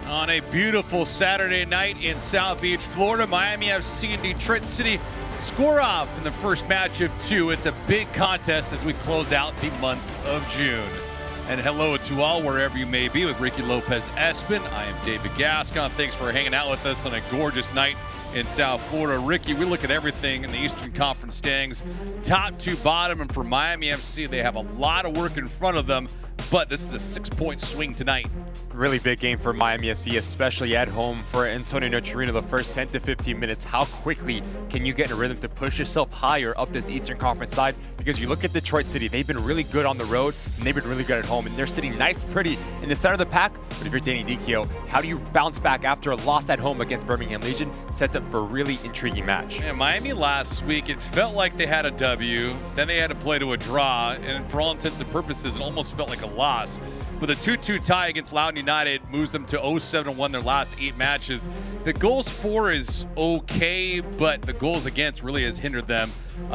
On a beautiful Saturday night in South Beach, Florida, Miami FC and Detroit City score off in the first match of two. It's a big contest as we close out the month of June. And hello to all wherever you may be with Ricky Lopez Espin. I am David Gascon. Thanks for hanging out with us on a gorgeous night in South Florida. Ricky, we look at everything in the Eastern Conference standings, top to bottom, and for Miami FC, they have a lot of work in front of them, but this is a 6-point swing tonight. Really big game for Miami FC, especially at home for Antonio Nocerino. The first 10 to 15 minutes, how quickly can you get in a rhythm to push yourself higher up this Eastern Conference side? Because you look at Detroit City, they've been really good on the road, and they've been really good at home, and they're sitting nice, pretty in the center of the pack. But if you're Danny Dicchio, how do you bounce back after a loss at home against Birmingham Legion? Sets up for a really intriguing match. And Miami last week, it felt like they had a W, then they had to play to a draw, and for all intents and purposes, it almost felt like a loss. But the 2-2 tie against Loudoun United moves them to 0-7-1 their last 8 matches. The goals for is okay, but the goals against really has hindered them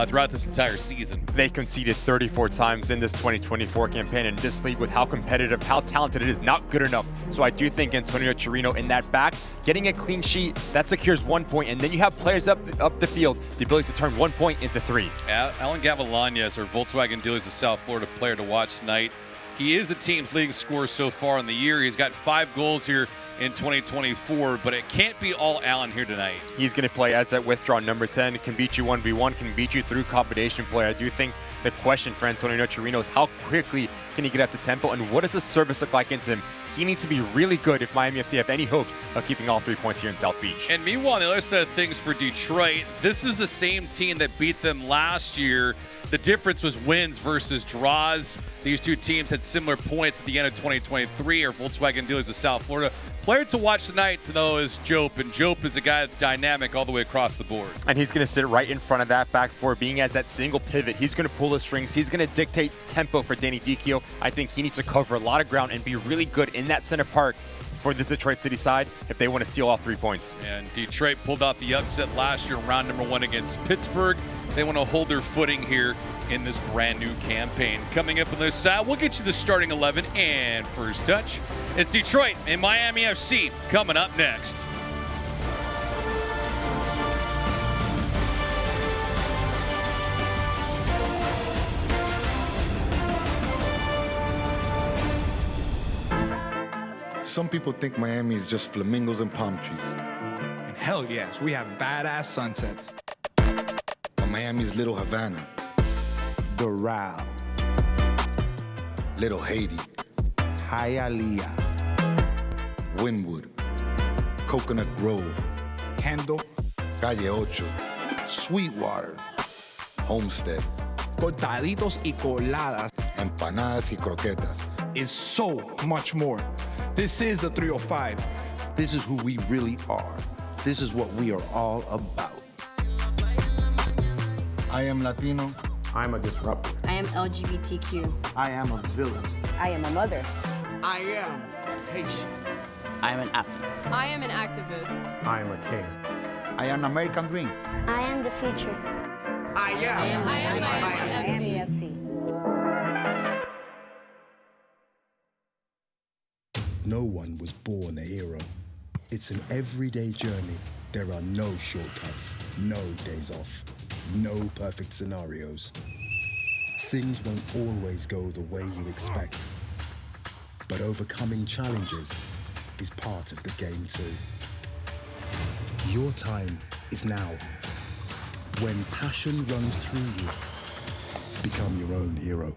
throughout this entire season. They conceded 34 times in this 2024 campaign, and this league, with how competitive, how talented it is, not good enough. So I do think Antonio Nocerino in that back, getting a clean sheet, that secures 1 point, and then you have players up the field, the ability to turn 1 point into 3. Alan Gavilanes, our Volkswagen Dealers of South Florida player to watch tonight. He is the team's leading scorer so far in the year. He's got 5 goals here in 2024, but it can't be all Allen here tonight. He's going to play as that withdrawn number 10, can beat you 1v1, can beat you through combination play. I do think the question for Antonio Nocerino is how quickly can he get up to tempo, and what does the service look like into him? He needs to be really good if Miami FC have any hopes of keeping all 3 points here in South Beach. And meanwhile, on the other side of things for Detroit, this is the same team that beat them last year. The difference was wins versus draws. These two teams had similar points at the end of 2023. Our Volkswagen Dealers of South Florida. Player to watch tonight, though, is Jope, and Jope is a guy that's dynamic all the way across the board. And he's going to sit right in front of that back four, being as that single pivot. He's going to pull the strings. He's going to dictate tempo for Danny Dicchio. I think he needs to cover a lot of ground and be really good in that center part for the Detroit City side if they want to steal all 3 points. And Detroit pulled off the upset last year in round number 1 against Pittsburgh. They want to hold their footing here in this brand new campaign. Coming up on this side, we'll get you the starting 11 and first touch. It's Detroit and Miami FC coming up next. Some people think Miami is just flamingos and palm trees. And hell yes, we have badass sunsets. But Miami's Little Havana, Doral, Little Haiti, Hialeah, Wynwood, Coconut Grove, Kendall, Calle Ocho, Sweetwater, Homestead, cortaditos y coladas empanadas y croquetas. is so much more. This is the 305. This is who we really are. This is what we are all about. I am Latino. I'm a disruptor. I am LGBTQ. I am a villain. I am a mother. I am Haitian. I am an athlete. I am an activist. I am a king. I am an American dream. I am the future. I am. I am Miami FC. No one was born a hero. It's an everyday journey. There are no shortcuts, no days off, no perfect scenarios. Things won't always go the way you expect. But overcoming challenges is part of the game too. Your time is now. When passion runs through you, become your own hero.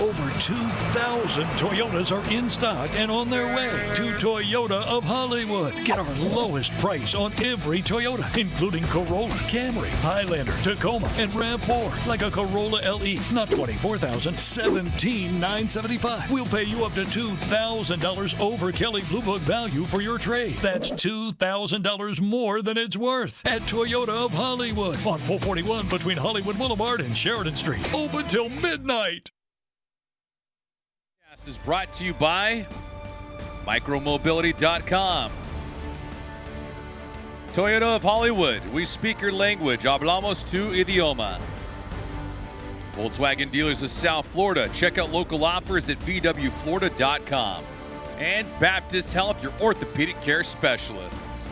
Over 2,000 Toyotas are in stock and on their way to Toyota of Hollywood. Get our lowest price on every Toyota, including Corolla, Camry, Highlander, Tacoma, and RAV4. Like a Corolla LE, not $24,000, $17,975. We'll pay you up to $2,000 over Kelley Blue Book value for your trade. That's $2,000 more than it's worth at Toyota of Hollywood on 441 between Hollywood Boulevard and Sheridan Street. Open till midnight. This is brought to you by micromobility.com. Toyota of Hollywood, we speak your language. Hablamos tu idioma. Volkswagen dealers of South Florida. Check out local offers at vwflorida.com. And Baptist Health, your orthopedic care specialists.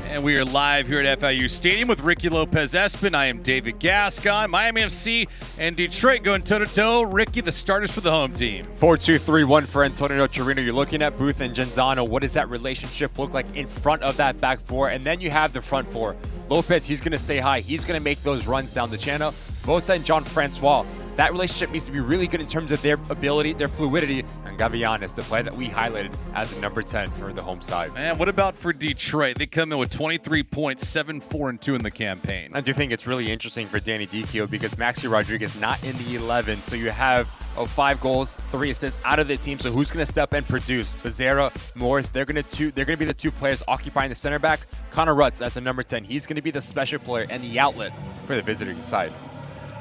And we are live here at FIU Stadium with Ricky Lopez-Espin. I am David Gascon. Miami FC and Detroit going toe-to-toe. Ricky, the starters for the home team. 4-2-3-1 for Antonio Chirino. You're looking at Booth and Genzano. What does that relationship look like in front of that back four? And then you have the front four. Lopez, he's going to say hi. He's going to make those runs down the channel. Botha and Jean-Francois. That relationship needs to be really good in terms of their ability, their fluidity, and Gavianes, the player that we highlighted as a number 10 for the home side. And what about for Detroit? They come in with 23 points, 7-4-2 in the campaign. I do think it's really interesting for Danny Dicchio because Maxi Rodriguez not in the 11, so you have 5 goals, 3 assists out of the team. So who's going to step and produce? Becerra, Morris, they're going to be the 2 players occupying the center back. Connor Rutz as a number 10. He's going to be the special player and the outlet for the visiting side.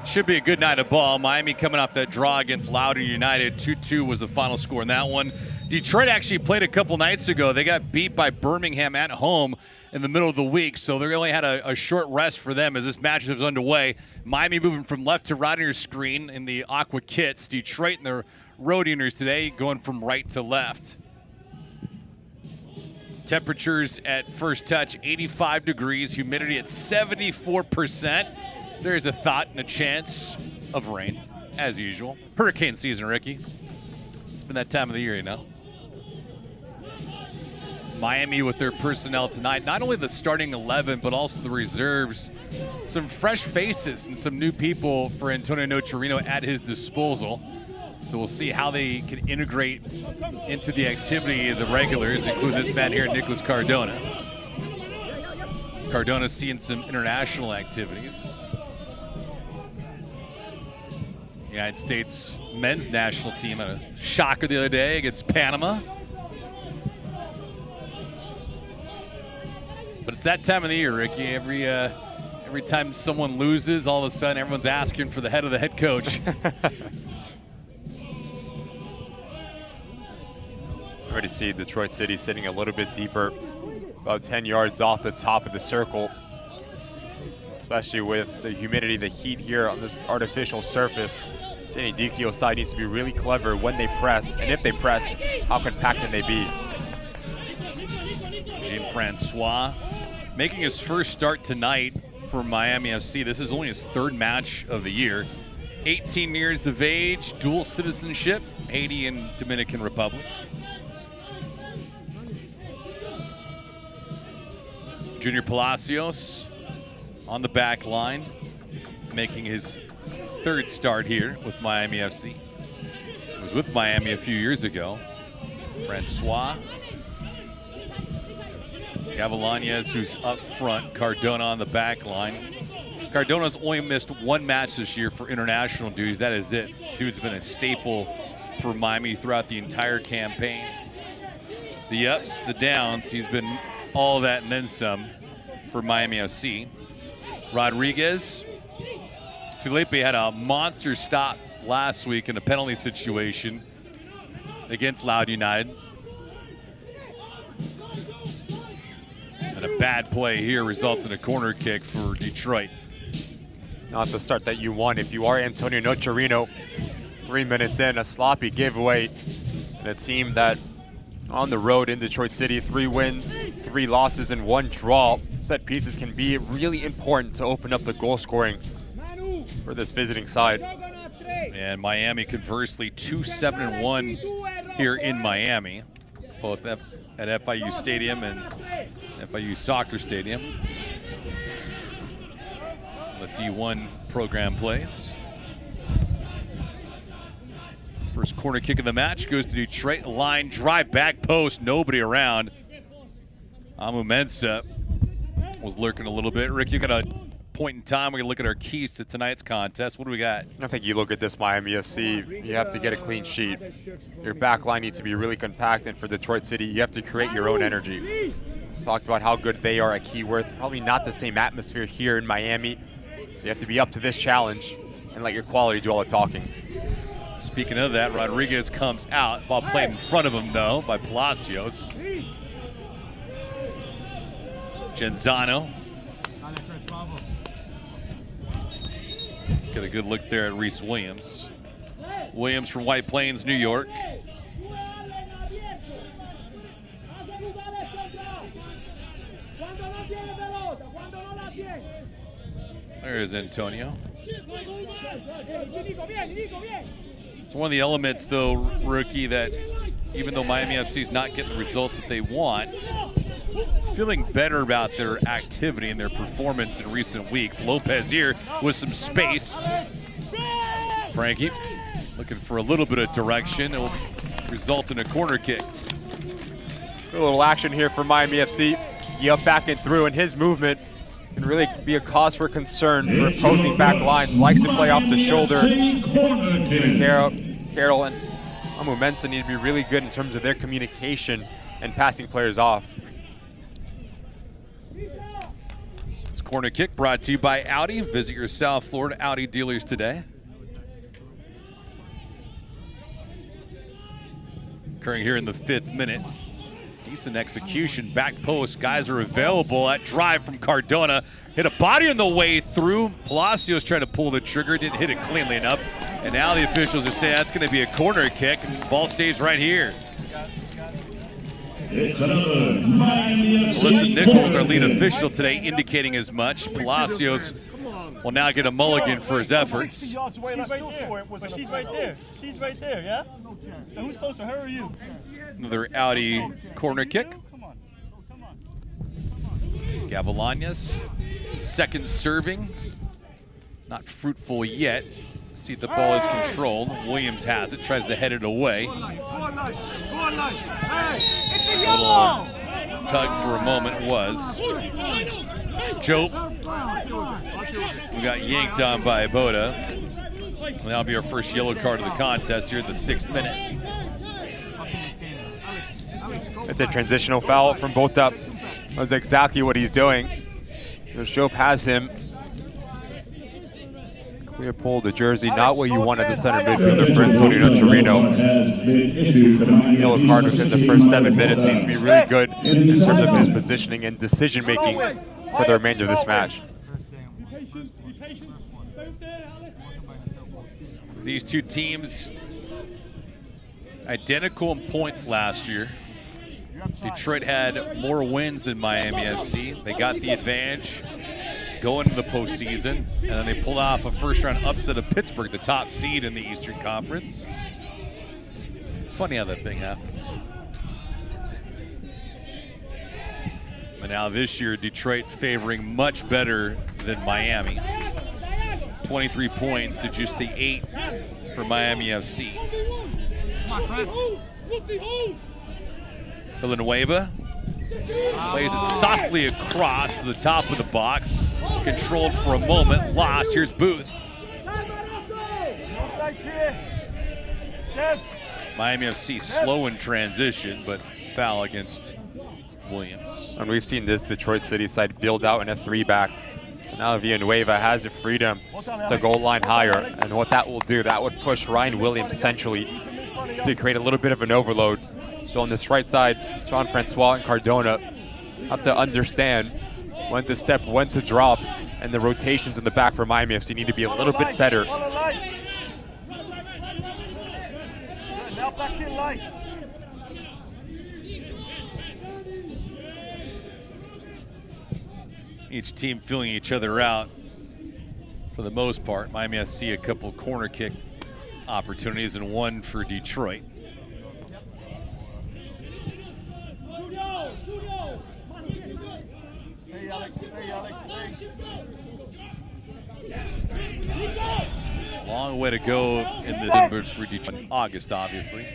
Should be a good night of ball. Miami coming off that draw against Loudoun United. 2-2 was the final score in that one. Detroit actually played a couple nights ago. They got beat by Birmingham at home in the middle of the week, so they only had a short rest for them as this match was underway. Miami moving from left to right on your screen in the aqua kits. Detroit and their road uniters today going from right to left. Temperatures at first touch, 85 degrees. Humidity at 74%. There's a thought and a chance of rain, as usual. Hurricane season, Ricky. It's been that time of the year, you know. Miami with their personnel tonight, not only the starting 11, but also the reserves. Some fresh faces and some new people for Antonio Nocerino at his disposal. So we'll see how they can integrate into the activity of the regulars, including this man here, Nicholas Cardona. Cardona's seeing some international activities. United States men's national team had a shocker the other day against Panama. But it's that time of the year, Ricky. Every time someone loses, all of a sudden everyone's asking for the head of the head coach. Already see Detroit City sitting a little bit deeper, about 10 yards off the top of the circle. Especially with the humidity, the heat here on this artificial surface. Danny Dicchio's side needs to be really clever when they press, and if they press, how compact can they be? Jean-Francois making his first start tonight for Miami FC. This is only his 3rd match of the year. 18 years of age, dual citizenship, Haiti and Dominican Republic. Junior Palacios on the back line, making his 3rd start here with Miami FC. He was with Miami a few years ago. Francois. Gavilanes, who's up front. Cardona on the back line. Cardona's only missed 1 match this year for international duties. That is it. Dude's been a staple for Miami throughout the entire campaign. The ups, the downs, he's been all that and then some for Miami FC. Rodriguez. Felipe had a monster stop last week in a penalty situation against Loudoun United. And a bad play here results in a corner kick for Detroit. Not the start that you want if you are Antonio Nocerino. 3 minutes in, a sloppy giveaway. And a team that on the road in Detroit City, 3 wins, 3 losses, and 1 draw. Set pieces can be really important to open up the goal scoring for this visiting side. And Miami, conversely, 2-7-1 here in Miami, both at FIU Stadium and FIU Soccer Stadium. The D1 program plays. First corner kick of the match goes to Detroit. Line drive, back post, nobody around. Amu Mensah was lurking a little bit. Rick, you got a point in time where you look at our keys to tonight's contest. What do we got? I think you look at this Miami FC, you have to get a clean sheet. Your back line needs to be really compact, and for Detroit City, you have to create your own energy. Talked about how good they are at Keyworth. Probably not the same atmosphere here in Miami. So you have to be up to this challenge and let your quality do all the talking. Speaking of that, Rodriguez comes out. Ball played in front of him, though, by Palacios. Genzano. Get a good look there at Reese Williams. Williams from White Plains, New York. There's Antonio. It's one of the elements, though, rookie, that even though Miami FC is not getting the results that they want, feeling better about their activity and their performance in recent weeks. Lopez here with some space. Frankie looking for a little bit of direction. It will result in a corner kick. A little action here for Miami FC. Up back and through, and his movement can really be a cause for concern for opposing back lines. Likes to play off the shoulder. Carroll and Amu need to be really good in terms of their communication and passing players off. This corner kick brought to you by Audi. Visit your South Florida Audi dealers today. Occurring here in the 5th minute. Decent execution, back post. Guys are available. That drive from Cardona. Hit a body on the way through. Palacios trying to pull the trigger. Didn't hit it cleanly enough. And now the officials are saying that's going to be a corner kick. And the ball stays right here. Melissa Nichols, our lead official today, indicating as much. Palacios will now get a mulligan for his efforts. She's right there. She's right there, yeah? So who's closer, her or you? Another Audi corner kick. Gavilanes, second serving. Not fruitful yet. See, the ball is controlled. Williams has it, tries to head it away. A little tug for a moment was. Joe. We got yanked on by Boda. And that'll be our first yellow card of the contest here in the 6th minute. It's a transitional foul from both up. That's exactly what he's doing. Joe has him. Clear pull the jersey, not what you want at the center midfielder for Antonio Torino. Yellow card within the first 7 minutes. Needs to be really good in terms of his positioning and decision making for the remainder of this match. These two teams identical in points last year. Detroit had more wins than Miami FC. They got the advantage going into the postseason, and then they pulled off a first-round upset of Pittsburgh, the top seed in the Eastern Conference. Funny how that thing happens. And now this year, Detroit favoring much better than Miami. 23 points to just the 8 for Miami FC. Villanueva plays it softly across to the top of the box. Controlled for a moment, lost. Here's Booth. Miami FC slow in transition, but foul against Williams. And we've seen this Detroit City side build out in a 3-back. So now Villanueva has the freedom to goal line higher. And what that will do, that would push Ryan Williams centrally to create a little bit of an overload. So on this right side, Jean-Francois and Cardona have to understand when to step, when to drop, and the rotations in the back for Miami FC need to be a little bit better. Each team feeling each other out for the most part. Miami FC a couple corner kick opportunities and one for Detroit. Long way to go in this inward for Detroit. August, obviously.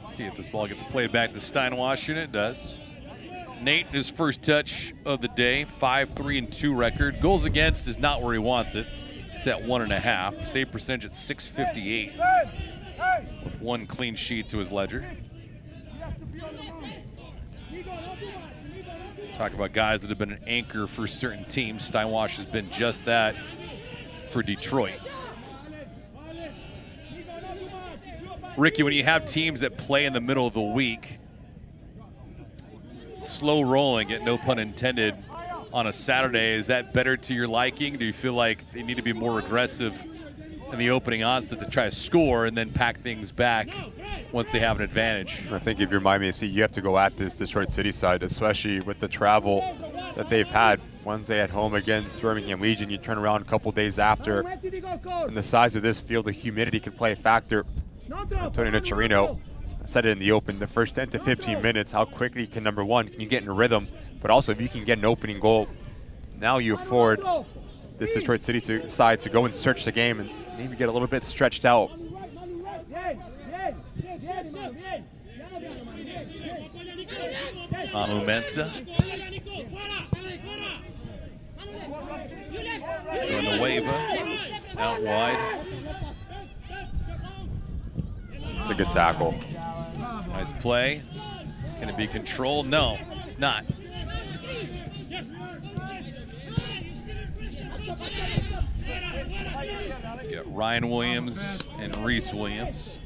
See if this ball gets played back to Steinwash, and it does. Nate, his first touch of the day, 5-3-2 record. Goals against is not where he wants it. It's at 1.5. Save percentage at .658 with 1 clean sheet to his ledger. Talk about guys that have been an anchor for certain teams. Steinwash has been just that for Detroit. Ricky, when you have teams that play in the middle of the week, slow rolling, it no pun intended, on a Saturday. Is that better to your liking? Do you feel like they need to be more aggressive in the opening onset to try to score and then pack things back once they have an advantage? I think if you're Miami FC, you have to go at this Detroit City side, especially with the travel that they've had. Wednesday at home against Birmingham Legion, you turn around a couple days after, and the size of this field, the humidity can play a factor. Antonio Nocerino said it in the open, the first 10 to 15 minutes, how quickly can, number one, can you get in a rhythm, but also if you can get an opening goal, now you afford this Detroit City side to go and search the game and maybe get a little bit stretched out. Mensah. Villanueva out wide. It's a good tackle. Nice play. Can it be controlled? No, it's not. Got Ryan Williams and Reese Williams.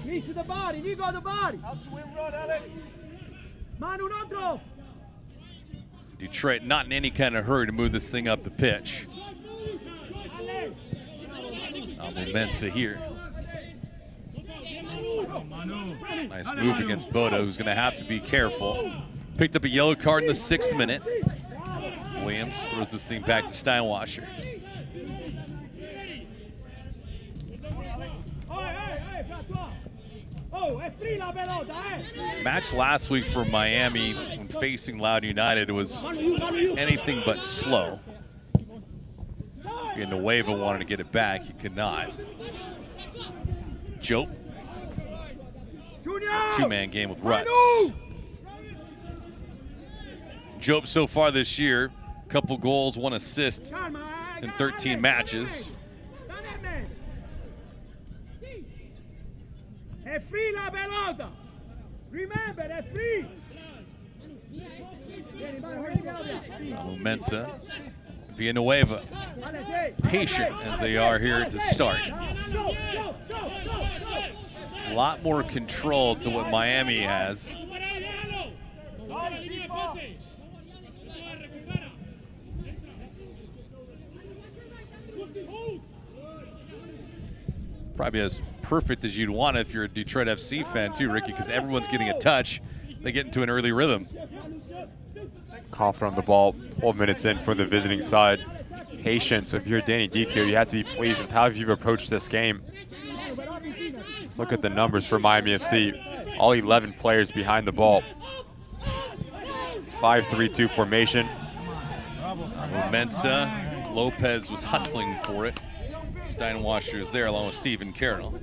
Reese to the body, you got the body. Out to win run, Alex. Manu, un altro. Detroit not in any kind of hurry to move this thing up the pitch. Mensah here. Nice move against Boda, who's going to have to be careful. Picked up a yellow card in the 6th minute. Williams throws this thing back to Steinwasser. Match last week for Miami when facing Loudoun United was anything but slow. Villanueva wanted to get it back, he could not. Jope. Two-man game with Rutz. Jope so far this year, couple goals, 1 assist in 13 matches. È free la pelota. Remember, è free. Mensah, Villanueva, patient as they are here to start. A lot more control to what Miami has. Probably as perfect as you'd want if you're a Detroit FC fan too, Ricky, because everyone's getting a touch. They get into an early rhythm. Confident on the ball, 12 minutes in for the visiting side. Patient, so if you're Danny Dico, you have to be pleased with how you've approached this game. Let's look at the numbers for Miami FC. All 11 players behind the ball. 5-3-2 formation. Mensah, Lopez was hustling for it. Steinwasser is there along with Stephen Carroll.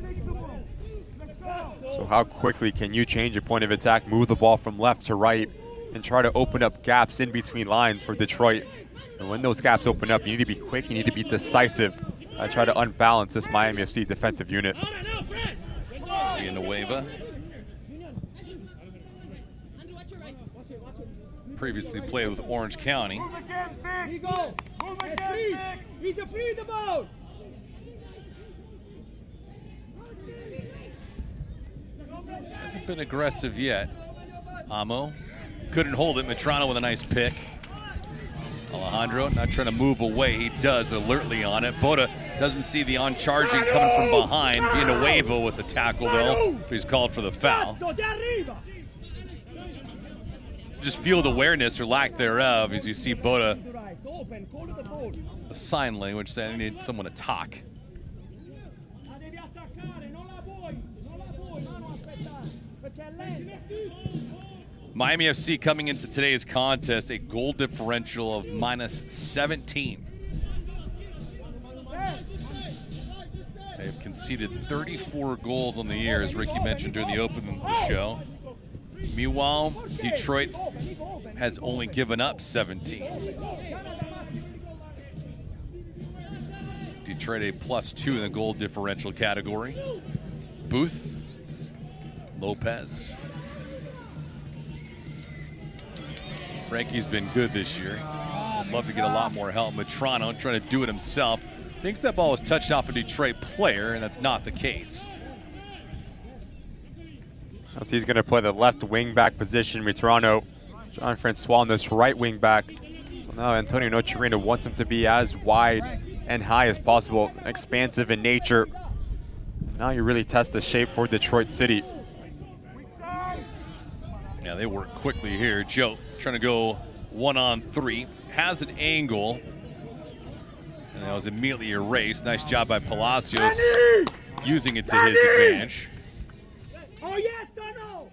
So how quickly can you change your point of attack, move the ball from left to right, and try to open up gaps in between lines for Detroit? And when those gaps open up, you need to be quick, you need to be decisive. Try to unbalance this Miami FC defensive unit. Villanueva. Previously played with Orange County. He's a free the ball. Hasn't been aggressive yet. Amo couldn't hold it. Metrano with a nice pick. Alejandro not trying to move away. He does alertly on it. Boda doesn't see the on-charging coming from behind. Villanueva with the tackle though. He's called for the foul. Just field awareness or lack thereof as you see Boda. The sign language saying they need someone to talk. Miami FC coming into today's contest, a goal differential of -17. They've conceded 34 goals on the year, as Ricky mentioned during the opening of the show. Meanwhile, Detroit has only given up 17. Detroit a +2 in the goal differential category. Booth, Lopez. Frankie's been good this year. I'd love to get a lot more help. Metrano trying to do it himself. Thinks that ball was touched off a Detroit player, and that's not the case. So he's going to play the left wing back position. Metrano John Francois on this right wing back. So now Antonio Nocerino wants him to be as wide and high as possible, expansive in nature. Now you really test the shape for Detroit City. Yeah, they work quickly here. Joe trying to go 1-on-3, has an angle, and that was immediately erased. Nice job by Palacios using it to his advantage. Oh, yes, or no?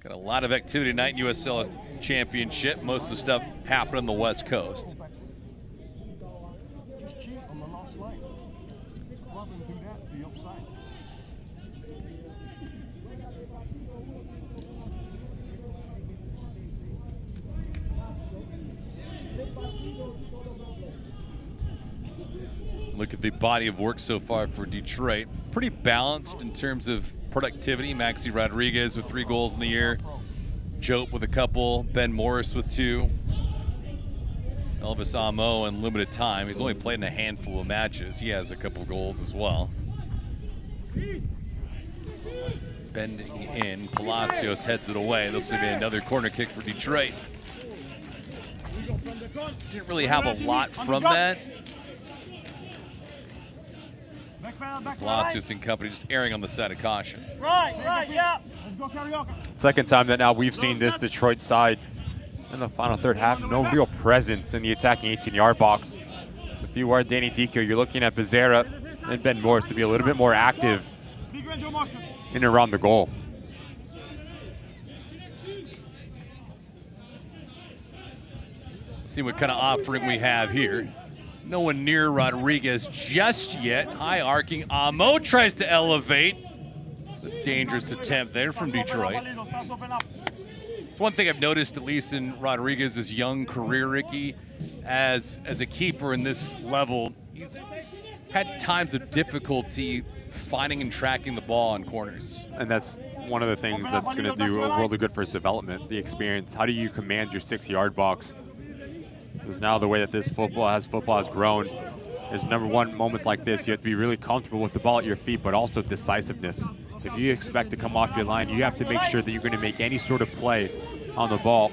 Got a lot of activity tonight in USL Championship. Most of the stuff happened on the West Coast. Look at the body of work so far for Detroit. Pretty balanced in terms of productivity. Maxi Rodriguez with 3 goals in the year. Jope with a couple. Ben Morris with 2. Elvis Amo in limited time. He's only played in a handful of matches. He has a couple goals as well. Bending in. Palacios heads it away. This will be another corner kick for Detroit. Didn't really have a lot from that. Palacios and company just erring on the side of caution. Right, yeah. Second time that now we've seen this Detroit side in the final third half. No real presence in the attacking 18-yard box. So if you are Danny Dico, you're looking at Becerra and Ben Morris to be a little bit more active in and around the goal. See what kind of offering we have here. No one near Rodriguez just yet. High arcing. Amo tries to elevate. It's a dangerous attempt there from Detroit. It's one thing I've noticed, at least in Rodriguez's young career, Ricky, as a keeper in this level, he's had times of difficulty finding and tracking the ball on corners. And that's one of the things that's going to do a world of good for his development, the experience. How do you command your 6-yard box? Because now the way that this football has grown is, number one, moments like this, you have to be really comfortable with the ball at your feet, but also decisiveness. If you expect to come off your line, you have to make sure that you're going to make any sort of play on the ball.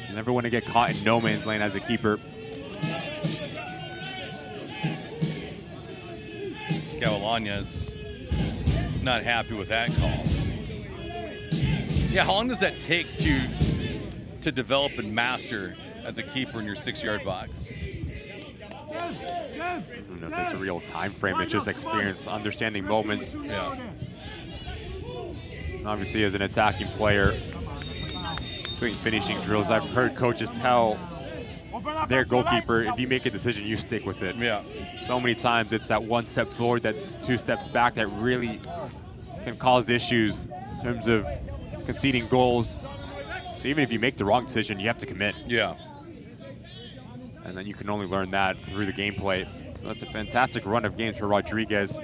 You never want to get caught in no man's land as a keeper. Gavilanes not happy with that call. Yeah, how long does that take to develop and master as a keeper in your 6-yard box? I don't know if that's a real time frame. It's just experience, understanding moments. Yeah. Obviously, as an attacking player, doing finishing drills, I've heard coaches tell their goalkeeper, if you make a decision, you stick with it. Yeah. So many times it's that 1 step forward, that 2 steps back that really can cause issues in terms of conceding goals. So even if you make the wrong decision, you have to commit. Yeah. And then you can only learn that through the gameplay. So that's a fantastic run of games for Rodriguez.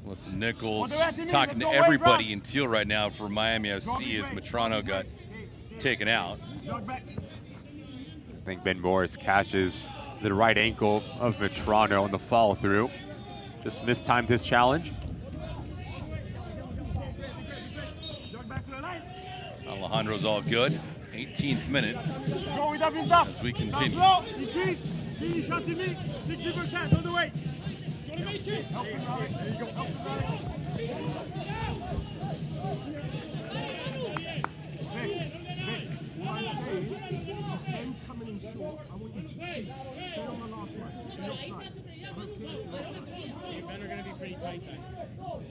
Listen, Nichols talking to everybody in teal right now for Miami FC as Matrano got taken out. I think Ben Morris catches the right ankle of Matrano on the follow through. Just mistimed his challenge. Alejandro's all good. 18th minute as we continue.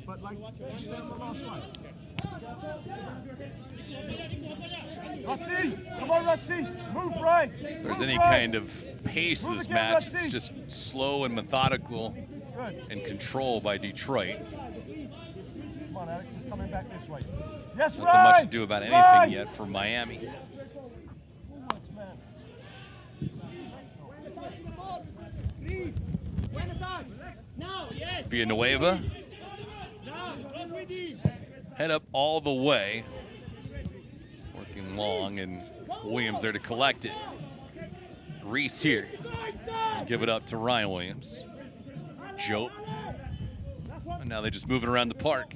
But like, just stay on the last line. Razzi, come on, Razzi, move right. If there's any kind of pace to this match, it's just slow and methodical and control by Detroit. Come on, Alex, just coming back this way. Yes, Nothing much to do about anything yet for Miami. Villanueva. Head up all the way. Working long, and Williams there to collect it. Reese here. Give it up to Ryan Williams. Jope. And now they're just moving around the park.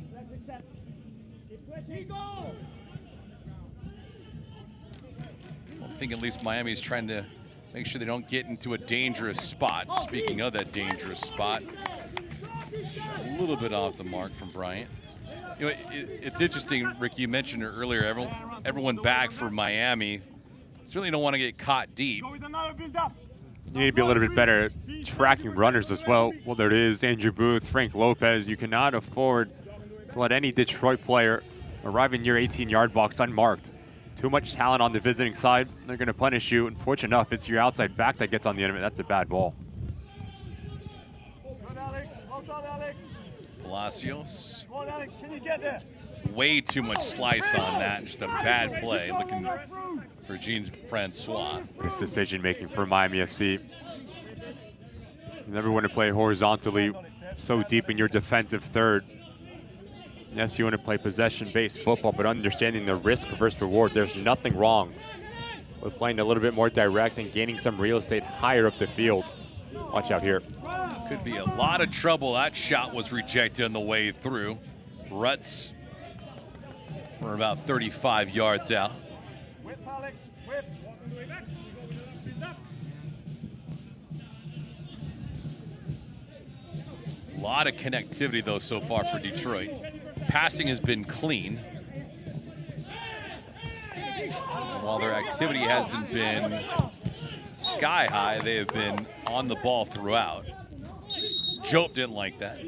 I think at least Miami's trying to make sure they don't get into a dangerous spot. Speaking of that dangerous spot, a little bit off the mark from Bryant. You know, it's interesting, Rick, you mentioned it earlier, everyone back for Miami certainly don't want to get caught deep. You need to be a little bit better at tracking runners as well. Whether it is Andrew Booth, Frank Lopez, you cannot afford to let any Detroit player arrive in your 18-yard box unmarked. Too much talent on the visiting side. They're going to punish you. Unfortunate enough, it's your outside back that gets on the end of it. That's a bad ball. Palacios. Come on, Alex, can you get there? Way too much slice on that. Just a bad play. Looking for Jean-Francois. It's decision-making for Miami FC. You never want to play horizontally so deep in your defensive third. Yes, you want to play possession-based football, but understanding the risk versus reward, there's nothing wrong with playing a little bit more direct and gaining some real estate higher up the field. Watch out here. Could be a lot of trouble. That shot was rejected on the way through. Ruts were about 35 yards out. Whip, Alex, whip. A lot of connectivity, though, so far for Detroit. Passing has been clean. And while their activity hasn't been sky high, they have been on the ball throughout. Jope didn't like that.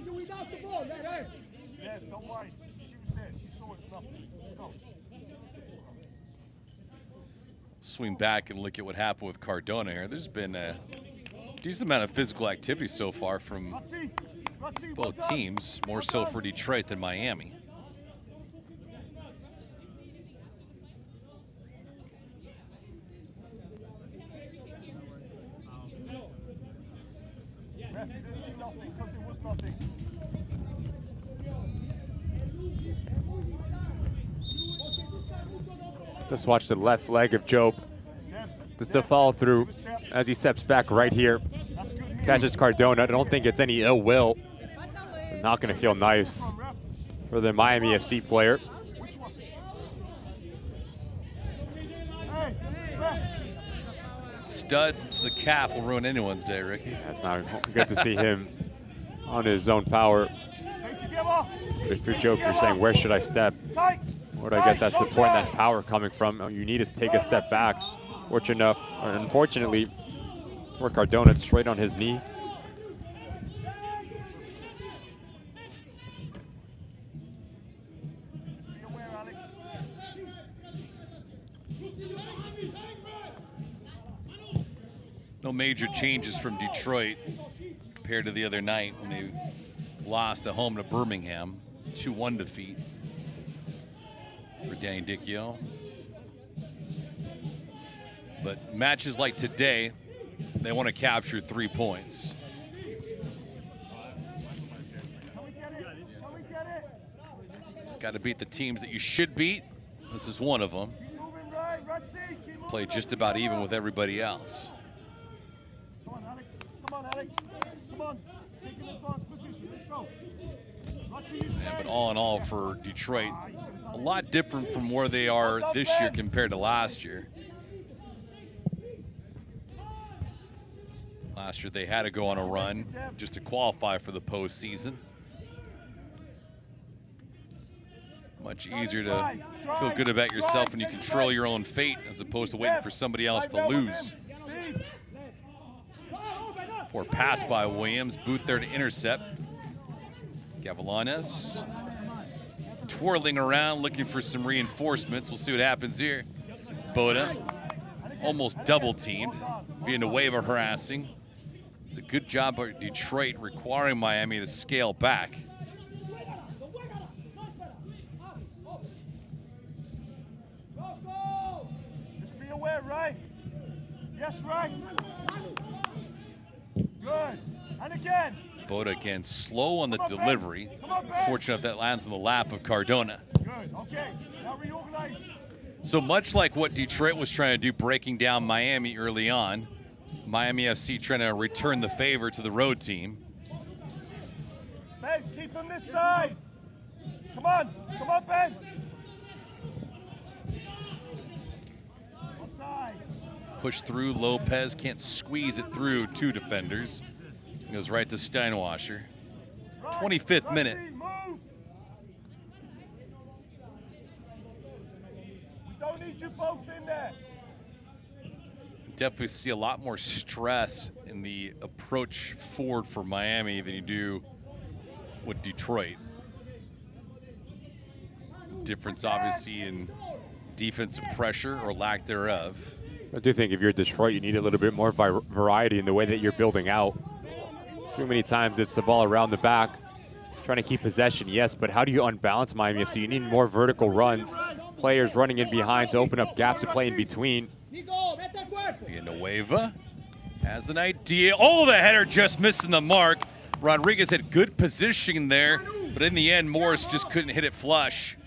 Swing back and look at what happened with Cardona here. There's been a decent amount of physical activity so far from both teams, more so for Detroit than Miami. Just watch the left leg of Jope. Just to follow through as he steps back right here. Catches Cardona. I don't think it's any ill will. Not going to feel nice for the Miami FC player. Studs into the calf will ruin anyone's day, Ricky. That's not good to see him on his own power. But if you're Jope, you're saying, where should I step? Where do I get that support and that power coming from? You need to take a step back. Unfortunately, for Cardona, it's straight on his knee. No major changes from Detroit compared to the other night when they lost at home to Birmingham. 2-1 defeat for Danny Dicchio. But matches like today, they want to capture 3 points. Got to beat the teams that you should beat. This is one of them. Play just about even with everybody else. Come on, Alex. Come on. Take an advanced position. Let's go. Yeah, but all in all for Detroit, a lot different from where they are this year compared to last year. Last year they had to go on a run just to qualify for the postseason. Much easier to feel good about yourself when you control your own fate as opposed to waiting for somebody else to lose. Poor pass by Williams. Booth there to intercept. Gavilanes twirling around looking for some reinforcements. We'll see what happens here. Boda almost double teamed, being a way of harassing. It's a good job by Detroit requiring Miami to scale back. Just be aware, right? Yes, right. Good. And again. Boda again slow on the delivery. Fortunate if that lands in the lap of Cardona. Good. Okay. Now reorganize. So much like what Detroit was trying to do, breaking down Miami early on, Miami FC trying to return the favor to the road team. Ben, keep him this side. Come on, Ben. push through. Lopez can't squeeze it through 2 defenders. Goes right to Steinwasser. 25th minute. We don't need you both in there. Definitely see a lot more stress in the approach forward for Miami than you do with Detroit. Difference obviously in defensive pressure or lack thereof. I do think if you're Detroit, you need a little bit more variety in the way that you're building out. Too many times it's the ball around the back, trying to keep possession, yes, but how do you unbalance Miami FC? You need more vertical runs, players running in behind to open up gaps to play in between. Villanueva has an idea. Oh, the header just missing the mark. Rodriguez had good positioning there, but in the end, Morris just couldn't hit it flush.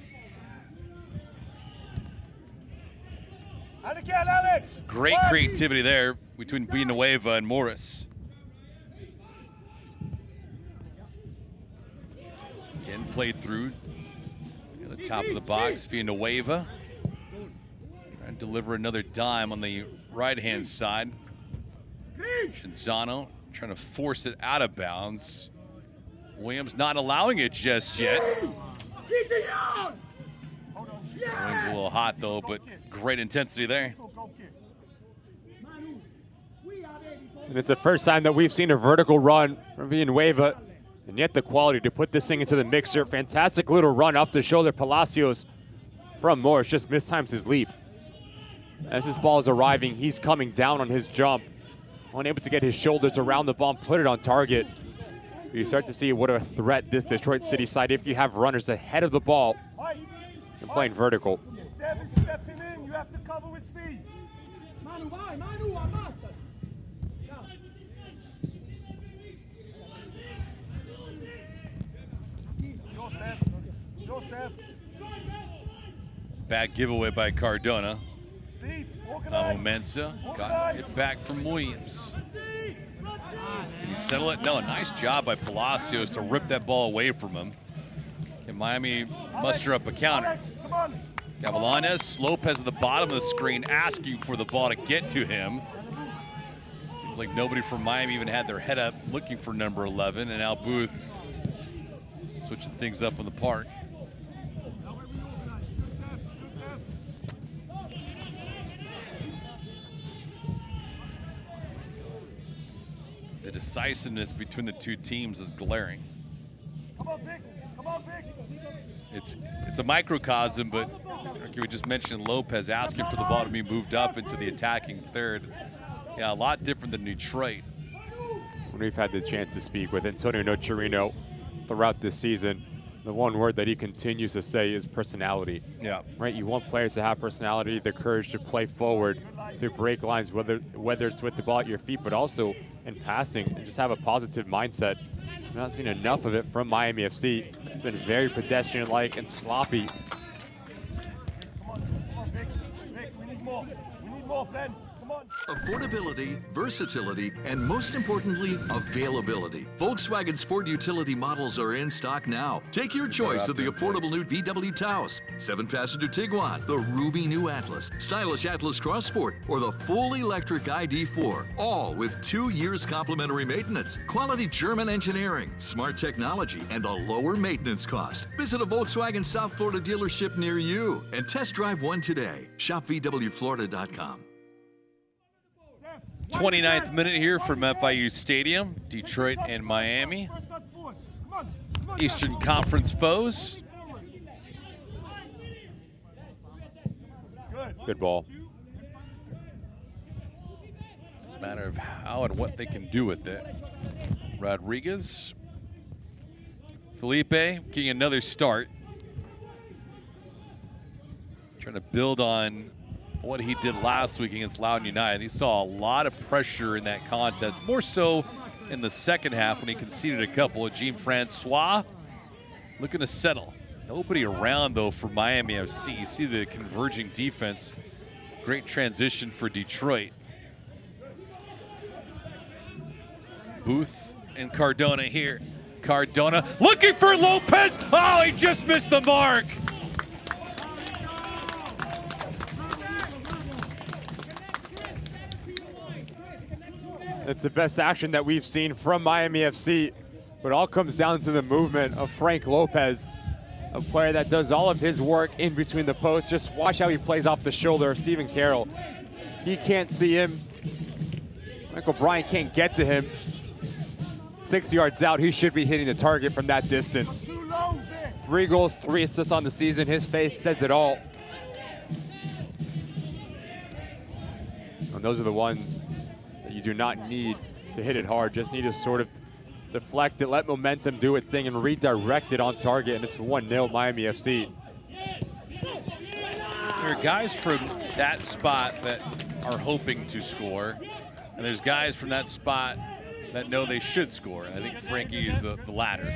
And again, Alex. Great creativity there between Villanueva and Morris. Again, played through at the top of the box. Villanueva trying to deliver another dime on the right-hand side. Shinzano trying to force it out of bounds. Williams not allowing it just yet. Williams a little hot though, but great intensity there. And it's the first time that we've seen a vertical run from Villanueva, and yet the quality to put this thing into the mixer. Fantastic little run off the shoulder. Palacios from Morris just mistimes his leap. As his ball is arriving, he's coming down on his jump, unable to get his shoulders around the ball and put it on target. You start to see what a threat this Detroit City side, if you have runners ahead of the ball and playing vertical. Dev is stepping in. You have to cover with speed. Manu, vai, Manu, amassa. Go, Steph. Bad giveaway by Cardona. Mensa got it back from Williams. Can he settle it? No, nice job by Palacios to rip that ball away from him. Can Miami muster up a counter? Gavilanes, Lopez at the bottom of the screen asking for the ball to get to him. Seems like nobody from Miami even had their head up looking for number 11, and now Booth switching things up in the park. The decisiveness between the two teams is glaring. Come on, Vic. Come on, Vic. It's a microcosm, but like we just mentioned, Lopez asking for the ball to be moved up into the attacking third. Yeah, a lot different than Detroit. When we've had the chance to speak with Antonio Nocerino throughout this season, the one word that he continues to say is personality. Yeah. Right, you want players to have personality, the courage to play forward, to break lines, whether it's with the ball at your feet, but also in passing, and just have a positive mindset. I've not seen enough of it from Miami FC. It's been very pedestrian-like and sloppy. Come on, Vic. Vic, we need more. We need more, Ben. Come on. Affordability, versatility, and most importantly, availability. Volkswagen Sport Utility models are in stock now. Take your choice of the affordable new VW Taos, 7-passenger Tiguan, the Ruby new Atlas, stylish Atlas Cross Sport, or the full electric ID4, all with 2 years complimentary maintenance, quality German engineering, smart technology, and a lower maintenance cost. Visit a Volkswagen South Florida dealership near you and test drive one today. Shop VWFlorida.com. 29th minute here from FIU Stadium, Detroit and Miami. Eastern Conference foes. Good ball. It's a matter of how and what they can do with it. Rodriguez. Felipe getting another start. Trying to build on what he did last week against Loudoun United. He saw a lot of pressure in that contest, more so in the second half when he conceded a couple. Jean-Francois looking to settle. Nobody around, though, for Miami FC. You see the converging defense. Great transition for Detroit. Booth and Cardona here. Cardona looking for Lopez. Oh, he just missed the mark. It's the best action that we've seen from Miami FC. But it all comes down to the movement of Frank Lopez, a player that does all of his work in between the posts. Just watch how he plays off the shoulder of Stephen Carroll. He can't see him. Michael Bryant can't get to him. 6 yards out, he should be hitting the target from that distance. 3 goals, 3 assists on the season. His face says it all. And those are the ones that you do not need to hit it hard. Just need to sort of deflect it, let momentum do its thing, and redirect it on target, and it's 1-0 Miami FC. There are guys from that spot that are hoping to score, and there's guys from that spot that know they should score. And I think Frankie is the latter.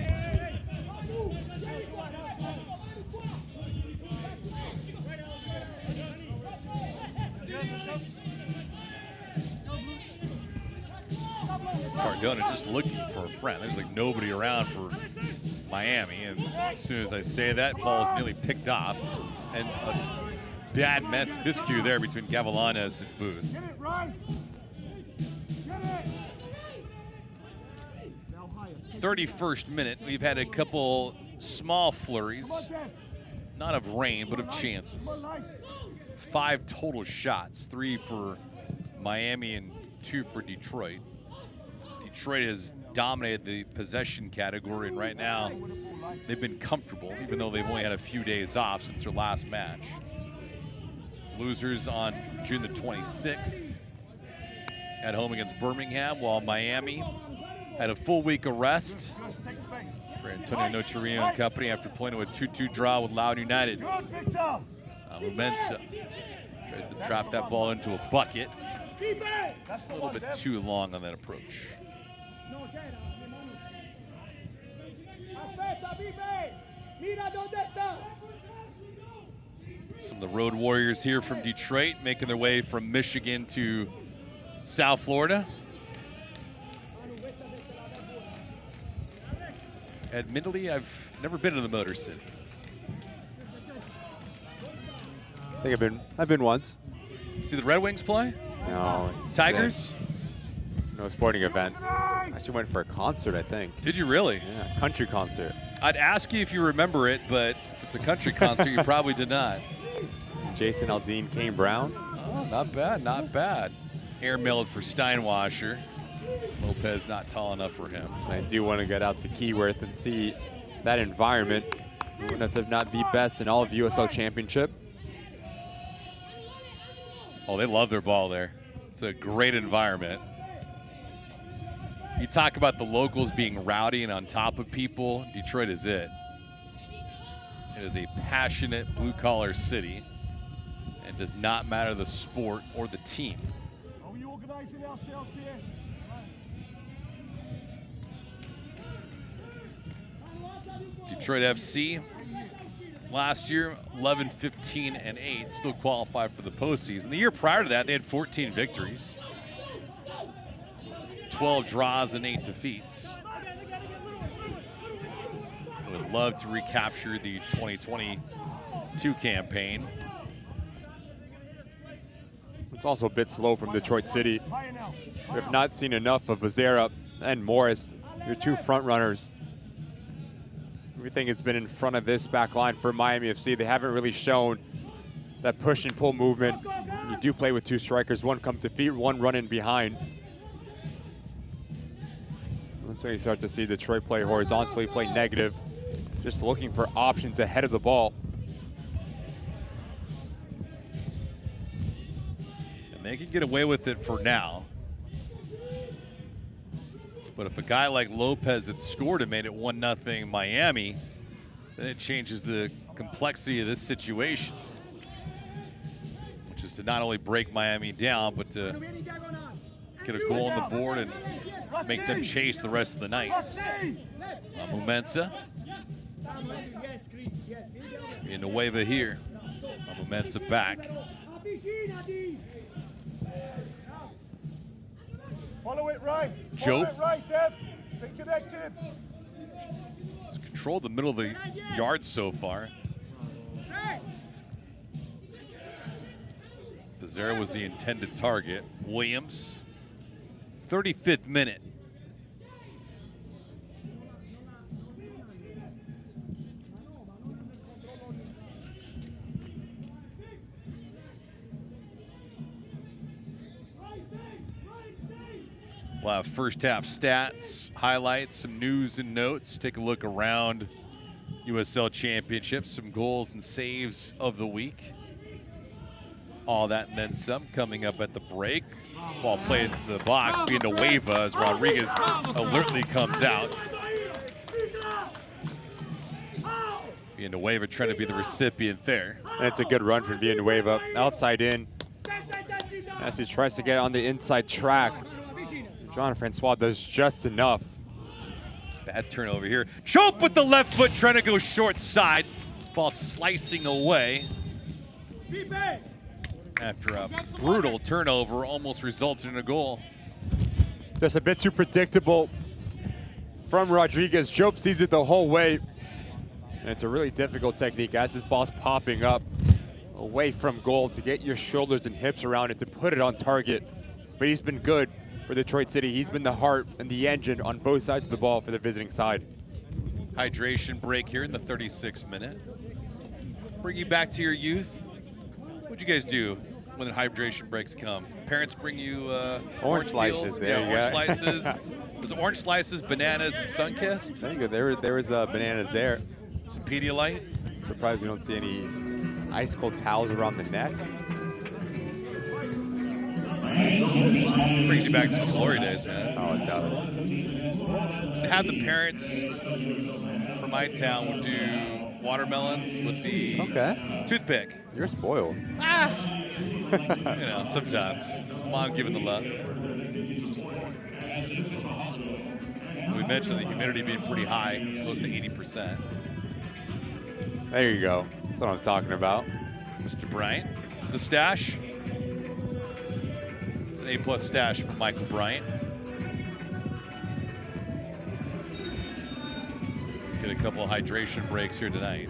Cardona just looking for a friend. There's like nobody around for Miami, and as soon as I say that, ball is nearly picked off, and a bad miscue there between Gavilanes and Booth. 31st minute, we've had a couple small flurries, not of rain, but of chances. 5 total shots, 3 for Miami and 2 for Detroit. Detroit has dominated the possession category, and right now they've been comfortable, even though they've only had a few days off since their last match. Losers on June the 26th at home against Birmingham, while Miami had a full week of rest for Antonio Nocerino and company after playing to a 2-2 draw with Loudoun United. Mumensa tries to drop that ball into a bucket. A little bit too long on that approach. Some of the road warriors here from Detroit making their way from Michigan to South Florida. Admittedly, I've never been to the Motor City. I think I've been once. See the Red Wings play? No. Tigers? No sporting event. I actually went for a concert, I think. Did you really? Yeah, country concert. I'd ask you if you remember it, but if it's a country concert, you probably did not. Jason Aldean, Kane Brown. Oh, not bad, not bad. Airmailed for Steinwasser. Lopez not tall enough for him. I do want to get out to Keyworth and see that environment. One of, if not the best in all of USL Championship. Oh, they love their ball there. It's a great environment. You talk about the locals being rowdy and on top of people. Detroit is it. It is a passionate blue-collar city. It does not matter the sport or the team. Are we organizing ourselves here? Detroit FC last year 11-15-8, still qualified for the postseason. The year prior to that, they had 14 victories, 12 draws and 8 defeats. I would love to recapture the 2022 campaign. It's also a bit slow from Detroit City. We have not seen enough of Becerra and Morris, your 2 front runners. Everything has been in front of this back line for Miami FC. They haven't really shown that push and pull movement. You do play with 2 strikers, one come to feet, one run in behind. That's when you start to see Detroit play horizontally, play negative, just looking for options ahead of the ball. And they can get away with it for now. But if a guy like Lopez had scored and made it 1-0 Miami, then it changes the complexity of this situation, which is to not only break Miami down, but to get a goal on the board and make them chase the rest of the night. Mumensa. Villanueva here. Mumensa back. Follow it right. Joe. Follow it right, Dev. Stay connected. It's controlled the middle of the yard so far. Becerra was the intended target. Williams 35th minute. We'll have first half stats, highlights, some news and notes. Take a look around USL Championship, some goals and saves of the week. All that and then some coming up at the break. Ball played to the box, Villanueva as Rodriguez alertly comes out. Villanueva trying to be the recipient there. And it's a good run from Villanueva. Outside in. As he tries to get on the inside track. John Francois does just enough. Bad turnover here. Chope with the left foot, trying to go short side. Ball slicing away. After a brutal turnover, almost resulted in a goal. Just a bit too predictable from Rodriguez. Jope sees it the whole way. And it's a really difficult technique as this ball's popping up away from goal to get your shoulders and hips around it to put it on target. But he's been good for Detroit City. He's been the heart and the engine on both sides of the ball for the visiting side. Hydration break here in the 36th minute. Bring you back to your youth. What'd you guys do when the hydration breaks come? Parents bring you orange slices. There you orange slices. Was it orange slices, bananas, and Sunkist? There you go. There was bananas there. Some Pedialyte. Surprised we don't see any ice cold towels around the neck. Brings you back to the glory days, man. Oh, it does. Have the parents from my town would do watermelons with the toothpick. You're spoiled. You know, sometimes. Mom giving the love. We mentioned the humidity being pretty high, close to 80%. There you go. That's what I'm talking about. Mr. Bryant, the stash. It's an A+ stash from Michael Bryant. Get a couple of hydration breaks here tonight.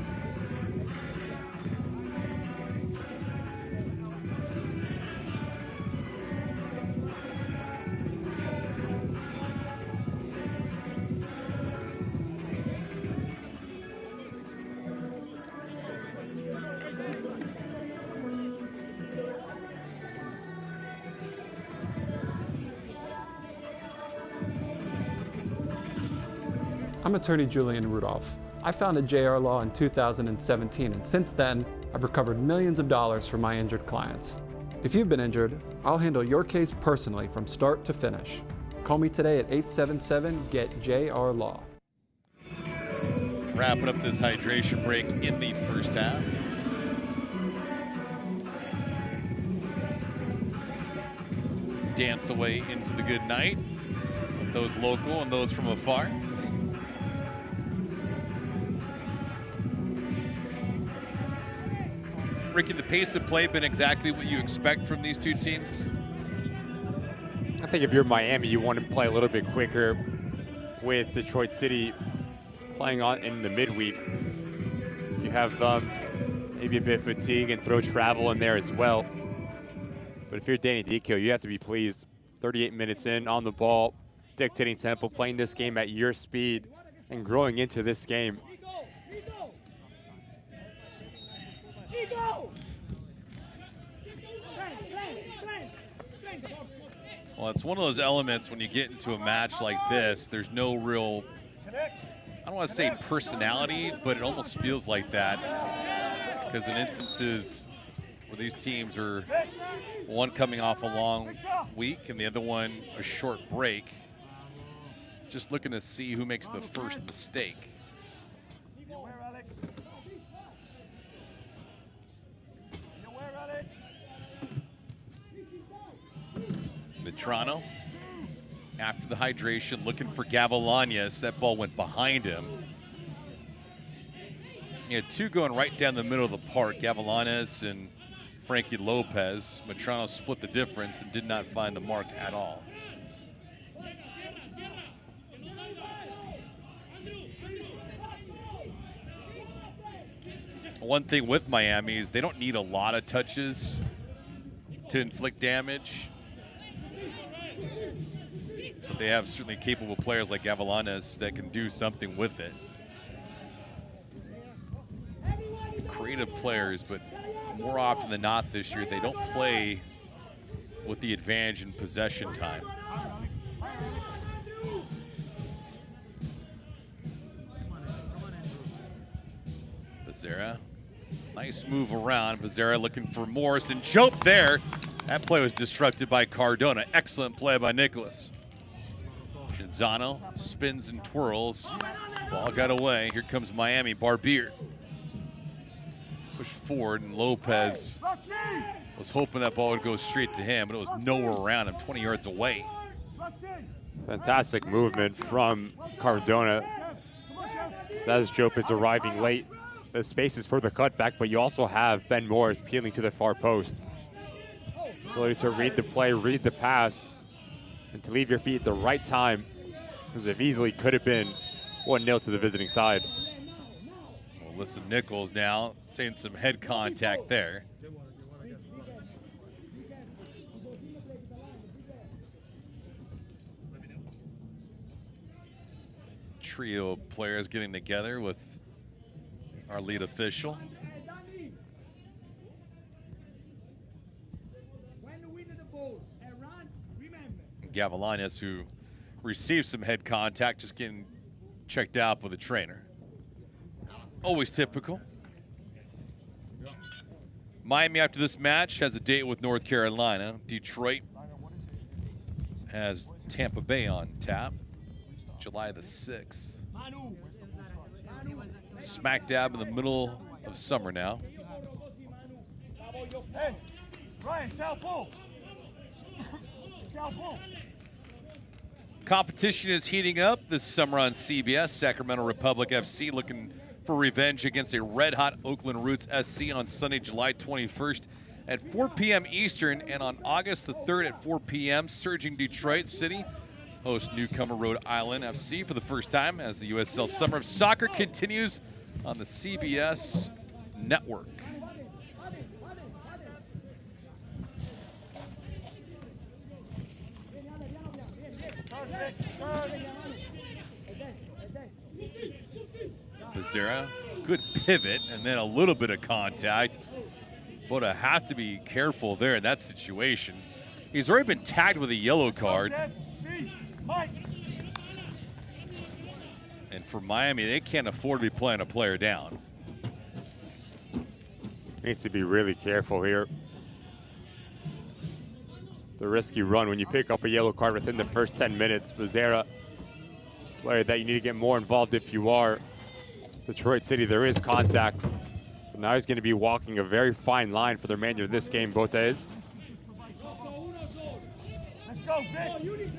I'm attorney Julian Rudolph. I founded JR Law in 2017, and since then, I've recovered millions of dollars for my injured clients. If you've been injured, I'll handle your case personally from start to finish. Call me today at 877-GET-JR-LAW. Wrapping up this hydration break in the first half. Dance away into the good night with those local and those from afar. Ricky, the pace of play been exactly what you expect from these two teams? I think if you're Miami, you want to play a little bit quicker with Detroit City playing on in the midweek. You have maybe a bit of fatigue and throw travel in there as well. But if you're Danny Dico, you have to be pleased. 38 minutes in, on the ball, dictating tempo, playing this game at your speed, and growing into this game. Well, it's one of those elements when you get into a match like this, there's no real, I don't want to say personality, but it almost feels like that. Because in instances where these teams are, one coming off a long week and the other one a short break, just looking to see who makes the first mistake. Toronto, after the hydration, looking for Gavilanes. That ball went behind him. He had two going right down the middle of the park, Gavilanes and Frankie Lopez. Matrano split the difference and did not find the mark at all. One thing with Miami is they don't need a lot of touches to inflict damage. but they have certainly capable players like Gavilanes that can do something with it. Creative players, but more often than not this year, they don't play with the advantage in possession time. Becerra, nice move around. Becerra looking for Morrison. Jope there. That play was disrupted by Cardona. Excellent play by Nicholas. Shinzano spins and twirls. Ball got away. Here comes Miami. Barbier. Push forward, and Lopez was hoping that ball would go straight to him, but it was nowhere around him, 20 yards away. Fantastic movement from Cardona. As Jope is arriving late, the space is for the cutback, but you also have Ben Morris peeling to the far post. Ability to read the play, read the pass, and to leave your feet at the right time, because it easily could have been 1-0 to the visiting side. Well, listen, Nichols now seeing some head contact there. Trio of players getting together with our lead official. Gavilanes, who received some head contact, just getting checked out with a trainer. Always typical. Miami, after this match, has a date with North Carolina. Detroit has Tampa Bay on tap, July the 6th. Smack dab in the middle of summer now. Hey, Ryan, southpaw. Southpaw. Competition is heating up this summer on CBS. Sacramento Republic FC looking for revenge against a red-hot Oakland Roots SC on Sunday, July 21st at 4 p.m. Eastern, and on August the 3rd at 4 p.m., surging Detroit City host newcomer Rhode Island FC for the first time as the USL Summer of Soccer continues on the CBS network. Becerra, good pivot, and then a little bit of contact. But I have to be careful there in that situation. He's already been tagged with a yellow card. And for Miami, they can't afford to be playing a player down. Needs to be really careful here. The risky run when you pick up a yellow card within the first 10 minutes. Becerra, player that you need to get more involved if you are Detroit City. There is contact. But now he's going to be walking a very fine line for the remainder of this game, Botez. Let's go, Vic.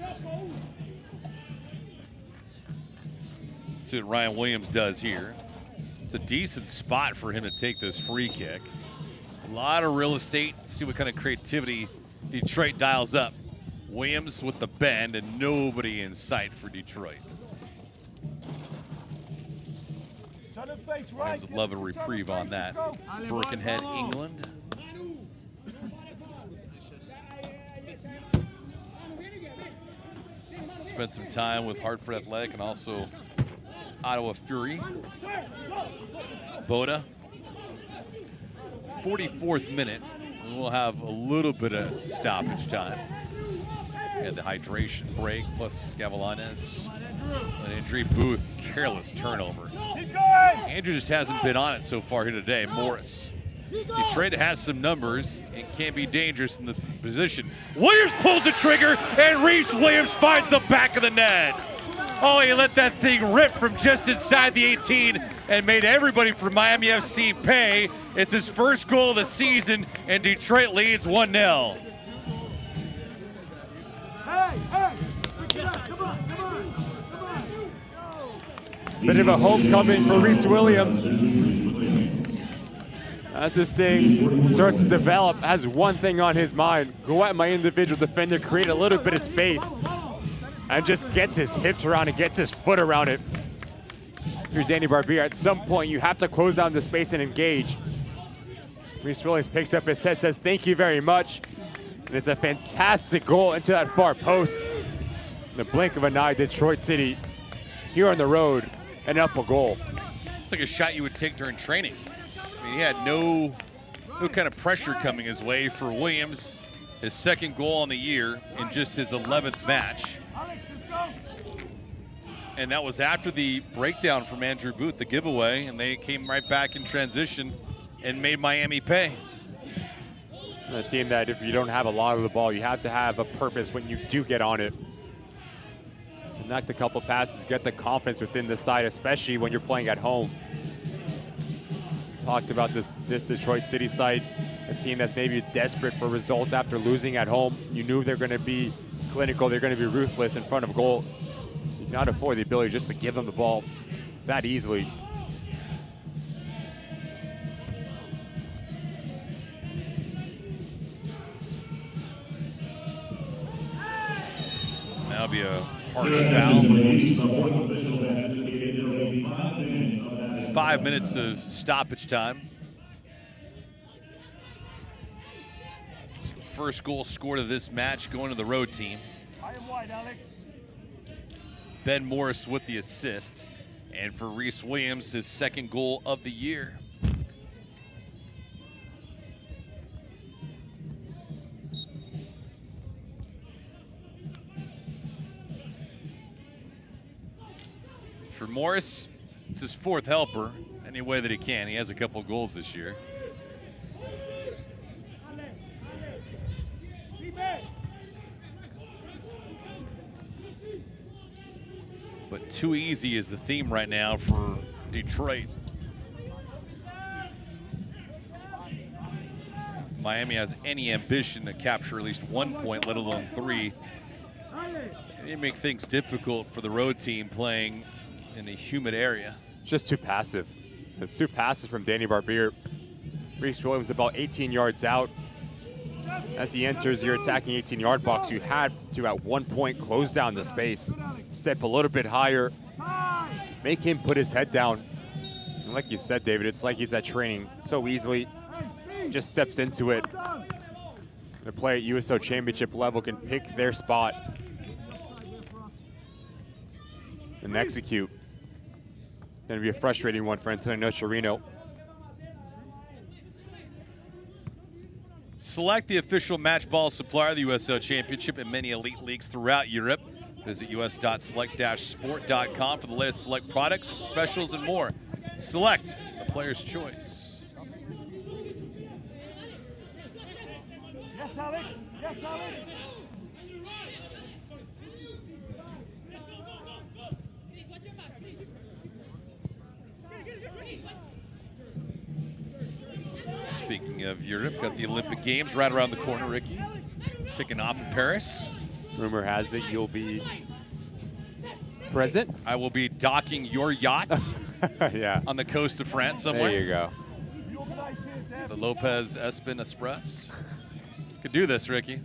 See what Ryan Williams does here. It's a decent spot for him to take this free kick. A lot of real estate. See what kind of creativity Detroit dials up. Williams with the bend and nobody in sight for Detroit. Williams would love a reprieve on that. Birkenhead, England. Spent some time with Hartford Athletic and also Ottawa Fury. Boda, 44th minute. We'll have a little bit of stoppage time. And the hydration break, plus Gavilanes, an injury. Booth, careless turnover. Andrew just hasn't been on it so far here today. Morris. Detroit has some numbers and can be dangerous in the position. Williams pulls the trigger, and Reese Williams finds the back of the net. Oh, he let that thing rip from just inside the 18 and made everybody from Miami FC pay. It's his first goal of the season, and Detroit leads 1-0. Bit of a homecoming for Reese Williams. As this thing starts to develop, has one thing on his mind: go at my individual defender, create a little bit of space, and just gets his hips around it, gets his foot around it. If you're Danny Barbier, at some point you have to close down the space and engage. Reese Williams picks up his head, says thank you very much, and it's a fantastic goal into that far post. In the blink of an eye, Detroit City here on the road and up a goal. It's like a shot you would take during training. I mean, he had no kind of pressure coming his way for Williams. His second goal on the year in just his 11th match. And that was after the breakdown from Andrew Booth, the giveaway, and they came right back in transition and made Miami pay. A team that if you don't have a lot of the ball, you have to have a purpose when you do get on it. Connect a couple passes, get the confidence within the side, especially when you're playing at home. Talked about this Detroit City side, a team that's maybe desperate for results after losing at home. You knew they're going to be clinical, they're going to be ruthless in front of goal. You cannot afford the ability just to give them the ball that easily. That'll be a harsh foul. 5 minutes of stoppage time. It's the first goal scored of this match going to the road team. Ben Morris with the assist. And for Reese Williams, his second goal of the year. For Morris, it's his fourth helper any way that he can. He has a couple goals this year. But too easy is the theme right now for Detroit. If Miami has any ambition to capture at least 1 point, let alone 3. It make things difficult for the road team playing in a humid area. Just too passive. It's too passive from Danny Barbier. Reese Williams about 18 yards out. As he enters your attacking 18-yard box, you had to at 1 point close down the space, step a little bit higher, make him put his head down. And like you said, David, it's like he's at training so easily, just steps into it. The play at USL Championship level can pick their spot and execute. Going to be a frustrating one for Antonio Chirino. Select the official match ball supplier of the USL Championship and many elite leagues throughout Europe. Visit us.select-sport.com for the latest Select products, specials, and more. Select, the player's choice. Yes, Alex. Yes, Alex. Speaking of Europe, got the Olympic Games right around the corner, Ricky. Kicking off in Paris. Rumor has it you'll be present. I will be docking your yacht yeah. on the coast of France somewhere. There you go. The Lopez Espin Express. Could do this, Ricky.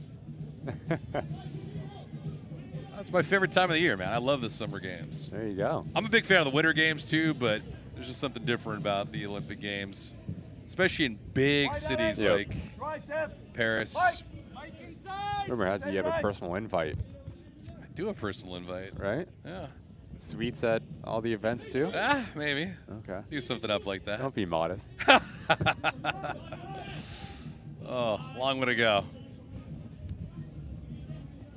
That's my favorite time of the year, man. I love the summer games. There you go. I'm a big fan of the winter games too, but there's just something different about the Olympic Games, especially in big cities like Paris. Rumor has it you have a personal invite. I do have a personal invite. Right? Yeah. Suites at all the events too? Maybe. Okay. Do something up like that. Don't be modest. Oh, long way to go.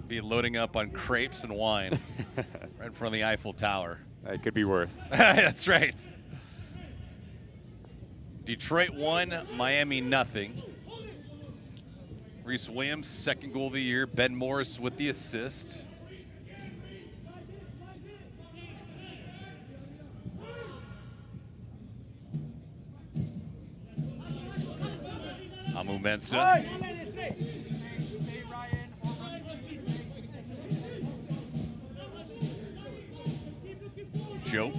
Be loading up on crepes and wine right in front of the Eiffel Tower. It could be worse. That's right. Detroit 1, Miami nothing. Reese Williams, second goal of the year. Ben Morris with the assist. Amu Mensah. Jope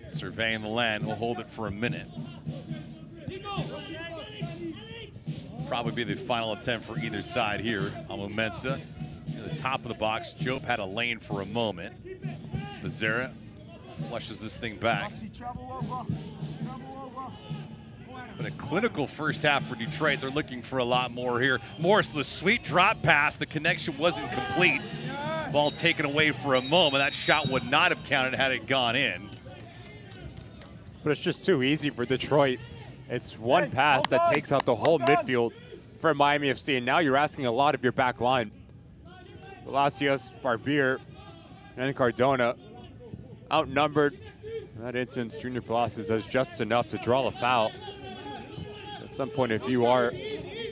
surveying the land. We'll hold it for a minute. Probably be the final attempt for either side here. Amu Mensah near the top of the box. Jope had a lane for a moment. Becerra flushes this thing back. But a clinical first half for Detroit. They're looking for a lot more here. Morris with a sweet drop pass. The connection wasn't complete. Ball taken away for a moment. That shot would not have counted had it gone in. But it's just too easy for Detroit. It's one pass that takes out the whole midfield for Miami FC, and now you're asking a lot of your back line. Palacios, Barbier, and Cardona outnumbered. In that instance, Junior Palacios does just enough to draw a foul. At some point, if you are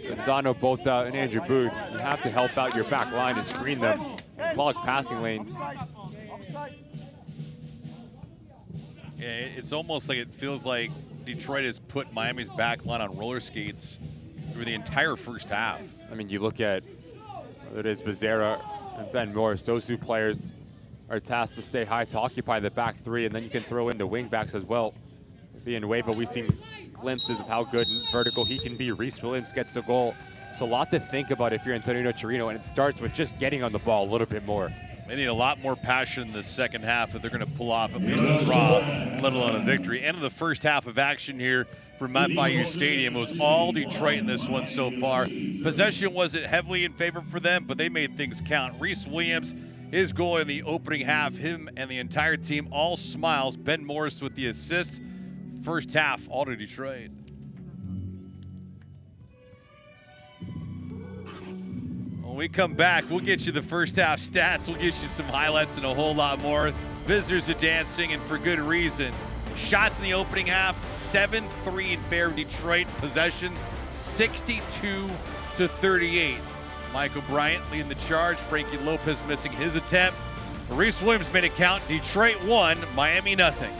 Gonzalo Bota and Andrew Booth, you have to help out your back line and screen them and clog passing lanes. Yeah, it's almost like it feels like Detroit has put Miami's back line on roller skates through the entire first half. I mean, you look at whether it is Becerra and Ben Morris, those two players are tasked to stay high, to occupy the back three, and then you can throw in the wing backs as well. Villanueva, we've seen glimpses of how good and vertical he can be. Reese Williams gets the goal. So a lot to think about if you're Antonio Chirino, and it starts with just getting on the ball a little bit more. They need a lot more passion in the second half if they're going to pull off at least a draw, let alone a victory. End of the first half of action here from FIU Stadium. It was all Detroit in this one so far. Possession wasn't heavily in favor for them, but they made things count. Reese Williams, his goal in the opening half, him and the entire team all smiles. Ben Morris with the assist. First half, all to Detroit. When we come back, we'll get you the first half stats. We'll get you some highlights and a whole lot more. Visitors are dancing, and for good reason. Shots in the opening half, 7-3 in favor of Detroit. Possession, 62-38. Michael Bryant leading the charge. Frankie Lopez missing his attempt. Reese Williams made it count. Detroit won, Miami nothing.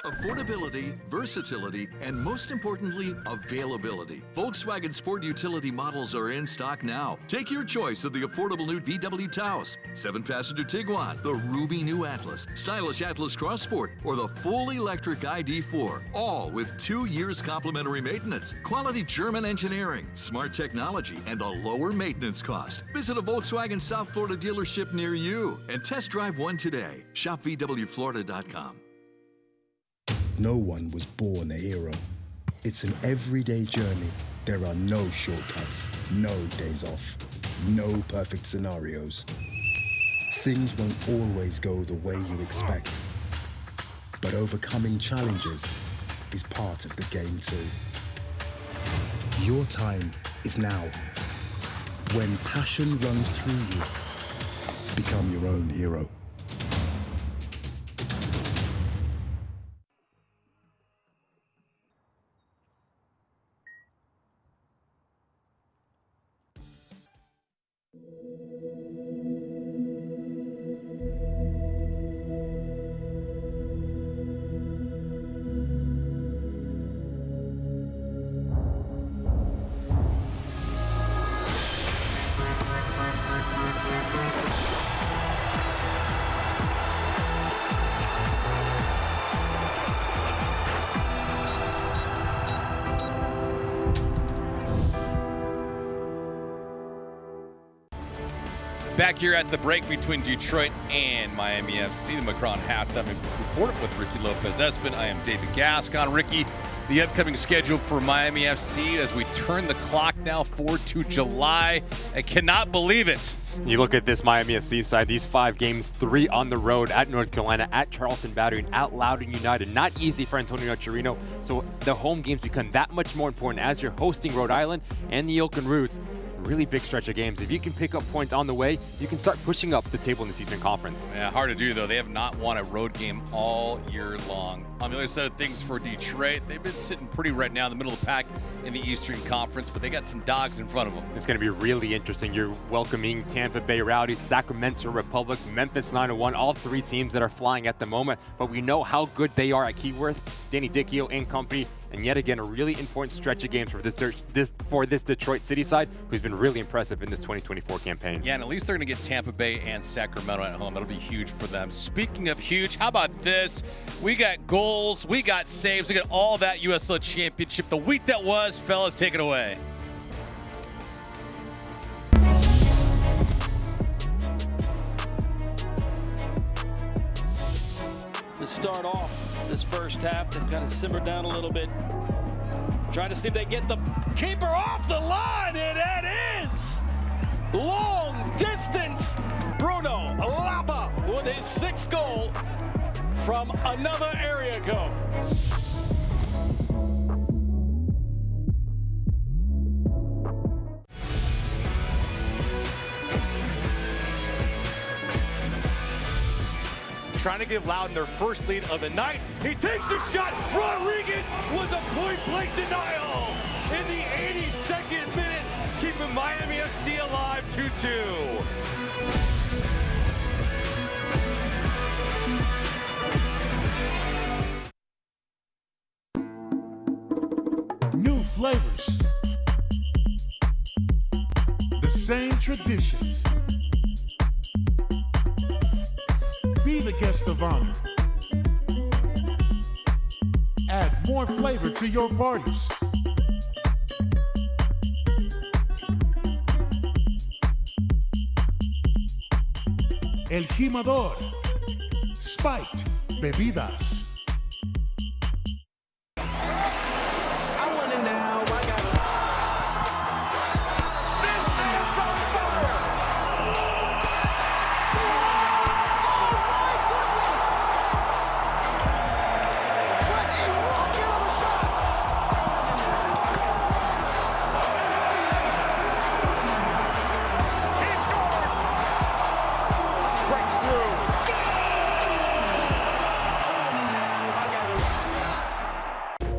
Affordability, versatility, and most importantly, availability. Volkswagen Sport Utility models are in stock now. Take your choice of the affordable new VW Taos, 7-passenger Tiguan, the Ruby new Atlas, stylish Atlas Cross Sport, or the full electric ID4. All with 2 years complimentary maintenance, quality German engineering, smart technology, and a lower maintenance cost. Visit a Volkswagen South Florida dealership near you and test drive one today. Shop VWFlorida.com. No one was born a hero. It's an everyday journey. There are no shortcuts, no days off, no perfect scenarios. Things won't always go the way you expect. But overcoming challenges is part of the game too. Your time is now. When passion runs through you, become your own hero. Back here at the break between Detroit and Miami FC, the Macron halftime report with Ricky Lopez-Espin. I am David Gascon. Ricky, the upcoming schedule for Miami FC as we turn the clock now forward to July. I cannot believe it. You look at this Miami FC side, these 5 games, 3 on the road at North Carolina, at Charleston Battery, and at Loudoun United. Not easy for Antonio Chirino, so the home games become that much more important as you're hosting Rhode Island and the Oakland Roots. Really big stretch of games. If you can pick up points on the way, you can start pushing up the table in the Eastern Conference. Yeah, hard to do, though. They have not won a road game all year long. On the other side of things for Detroit, they've been sitting pretty right now in the middle of the pack in the Eastern Conference, but they got some dogs in front of them. It's going to be really interesting. You're welcoming Tampa Bay Rowdy, Sacramento Republic, Memphis 901, all 3 teams that are flying at the moment, but we know how good they are at Keyworth, Danny Dicchio and company. And yet again, a really important stretch of games for this Detroit City side, who's been really impressive in this 2024 campaign. Yeah, and at least they're going to get Tampa Bay and Sacramento at home. That'll be huge for them. Speaking of huge, how about this? We got goals, we got saves, we got all that USL Championship. The week that was, fellas, take it away. To start off this first half, they've kind of simmered down a little bit. Trying to see if they get the keeper off the line, and it is long distance. Bruno Lapa with his 6th goal from another area code. Trying to give Loudoun their first lead of the night. He takes the shot. Rodriguez with a point-blank denial in the 82nd minute, keeping Miami FC alive 2-2. New flavors. The same traditions. Be the guest of honor. Add more flavor to your parties. El Jimador. Spiked bebidas.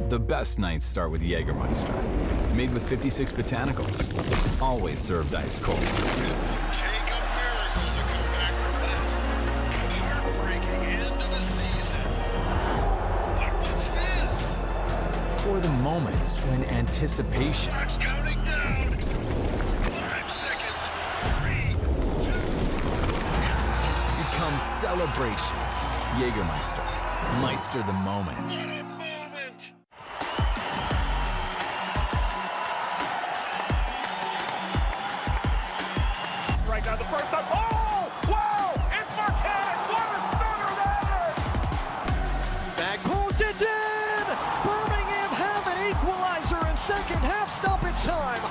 The best nights start with Jägermeister. Made with 56 botanicals. Always served ice cold. Take a miracle to come back from this. Heartbreaking end to the season. But what's this? For the moments when anticipation Clock's counting down. 5 seconds. 3, 2, becomes celebration. Jägermeister. Meister the moment. Right now, the first time. Oh, wow! It's Marquez! What a stunner that is! Back pulled it in! Birmingham have an equalizer in second half stoppage time.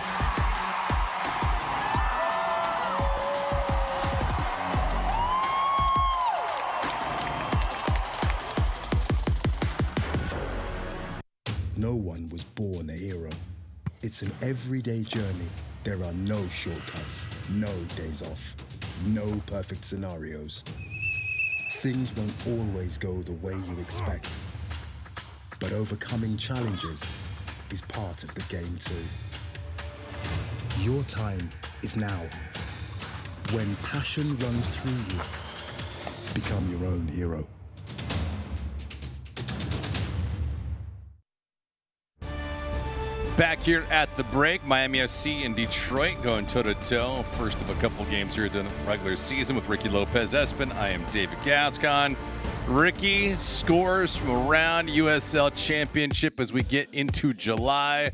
No one was born a hero. It's an everyday journey. There are no shortcuts, no days off, no perfect scenarios. Things won't always go the way you expect. But overcoming challenges is part of the game too. Your time is now. When passion runs through you, become your own hero. Back here at the break, Miami FC and Detroit going toe-to-toe. First of a couple games here during the regular season with Ricky Lopez-Espin. I am David Gascon. Ricky, scores from around USL Championship as we get into July.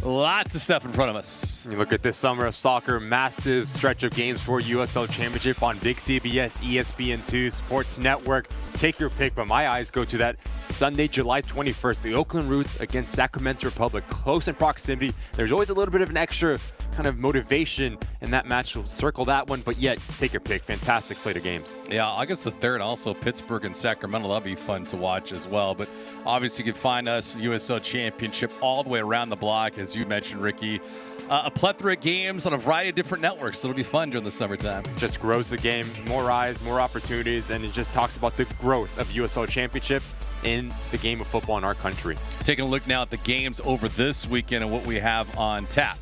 Lots of stuff in front of us. You look at this summer of soccer, massive stretch of games for USL Championship on Big CBS, ESPN2, Sports Network. Take your pick, but my eyes go to that Sunday, July 21st, the Oakland Roots against Sacramento Republic. Close in proximity. There's always a little bit of an extra kind of motivation in that match. We'll circle that one, but yet, take your pick. Fantastic slate of games. Yeah, August the 3rd, also Pittsburgh and Sacramento. That'll be fun to watch as well. But obviously, you can find us USL Championship all the way around the block, as you mentioned, Ricky. A plethora of games on a variety of different networks. So it'll be fun during the summertime. Just grows the game, more eyes, more opportunities, and it just talks about the growth of USL Championship in the game of football in our country. Taking a look now at the games over this weekend and what we have on tap.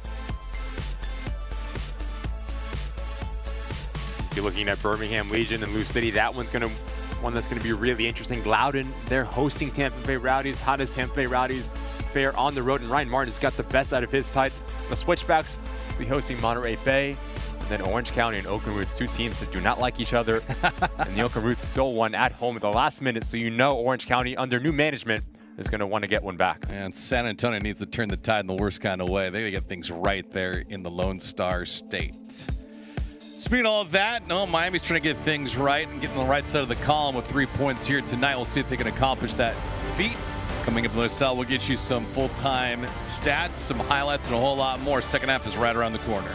You're looking at Birmingham Legion and Lou City. That one's one that's going to be really interesting. Loudon, they're hosting Tampa Bay Rowdies. How does Tampa Bay Rowdies fare on the road? And Ryan Martin's got the best out of his side. The Switchbacks will be hosting Monterey Bay. And then Orange County and Oakland Roots, two teams that do not like each other. And the Oakland Roots stole one at home at the last minute. So you know Orange County, under new management, is going to want to get one back. And San Antonio needs to turn the tide in the worst kind of way. They got to get things right there in the Lone Star State. Speaking of all of that, no, Miami's trying to get things right and get on the right side of the column with 3 points here tonight. We'll see if they can accomplish that feat. Coming up on the other side, we'll get you some full-time stats, some highlights, and a whole lot more. Second half is right around the corner.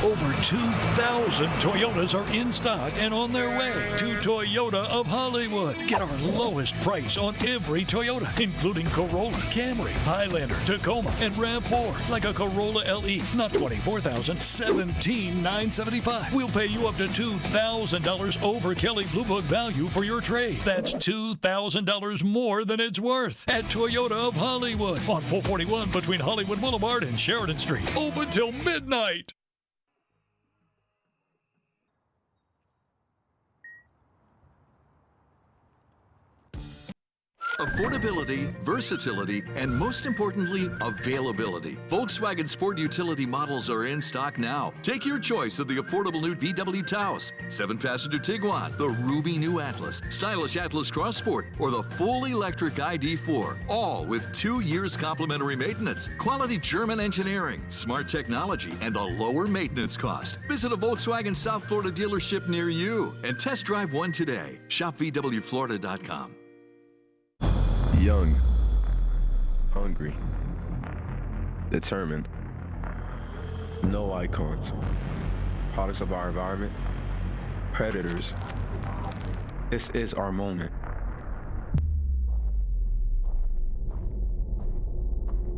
Over 2,000 Toyotas are in stock and on their way to Toyota of Hollywood. Get our lowest price on every Toyota, including Corolla, Camry, Highlander, Tacoma, and RAV4. Like a Corolla LE, not $24,000, $17,975. We'll pay you up to $2,000 over Kelley Blue Book value for your trade. That's $2,000 more than it's worth at Toyota of Hollywood on 441 between Hollywood Boulevard and Sheridan Street. Open till midnight. Affordability, versatility, and most importantly, availability. Volkswagen Sport Utility models are in stock now. Take your choice of the affordable new VW Taos, 7-passenger Tiguan, the Ruby New Atlas, stylish Atlas Cross Sport, or the full electric ID4. All with 2 years complimentary maintenance, quality German engineering, smart technology, and a lower maintenance cost. Visit a Volkswagen South Florida dealership near you and test drive one today. Shop VWFlorida.com. Young, hungry, determined, no icons, products of our environment, predators. This is our moment.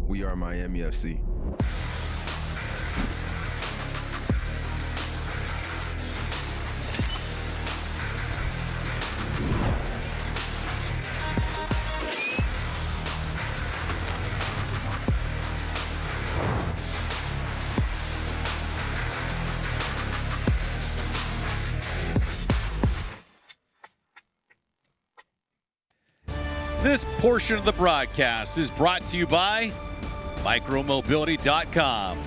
We are Miami FC. This portion of the broadcast is brought to you by micromobility.com.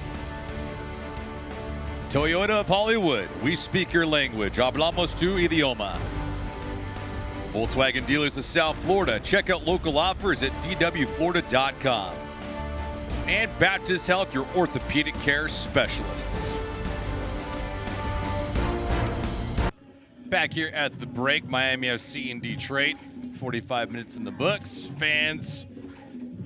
Toyota of Hollywood, we speak your language. Hablamos tu idioma. Volkswagen dealers of South Florida, check out local offers at vwflorida.com. And Baptist Health, your orthopedic care specialists. Back here at the break, Miami FC in Detroit. 45 minutes in the books. Fans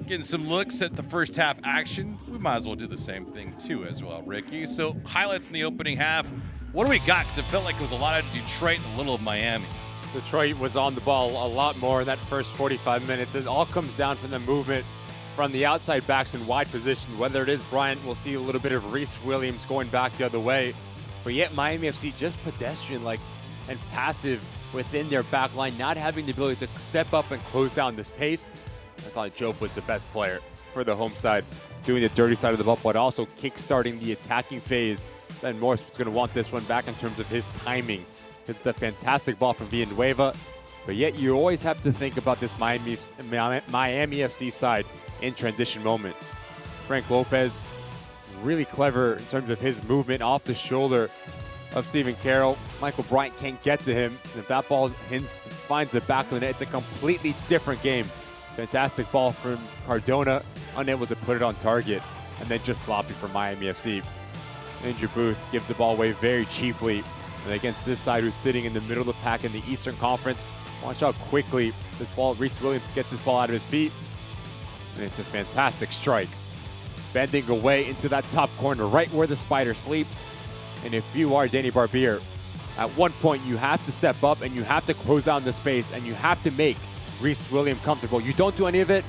getting some looks at the first half action. We might as well do the same thing too as well, Ricky. So highlights in the opening half. What do we got? Because it felt like it was a lot of Detroit and a little of Miami. Detroit was on the ball a lot more in that first 45 minutes. It all comes down to the movement from the outside backs in wide position. Whether it is Bryant, we'll see a little bit of Reese Williams going back the other way. But yet Miami FC just pedestrian-like and passive within their back line, not having the ability to step up and close down this pace. I thought Jope was the best player for the home side, doing the dirty side of the ball, but also kick-starting the attacking phase. Ben Morse was going to want this one back in terms of his timing. It's a fantastic ball from Villanueva, but yet you always have to think about this Miami FC side in transition moments. Frank Lopez, really clever in terms of his movement off the shoulder of Stephen Carroll. Michael Bryant can't get to him. And if that ball finds the back of the net, it's a completely different game. Fantastic ball from Cardona, unable to put it on target, and then just sloppy for Miami FC. Andrew Booth gives the ball away very cheaply. And against this side who's sitting in the middle of the pack in the Eastern Conference, watch how quickly this ball, Reese Williams gets this ball out of his feet. And it's a fantastic strike. Bending away into that top corner, right where the spider sleeps. And if you are Danny Barbier, at one point you have to step up and you have to close down the space and you have to make Reese Williams comfortable. You don't do any of it,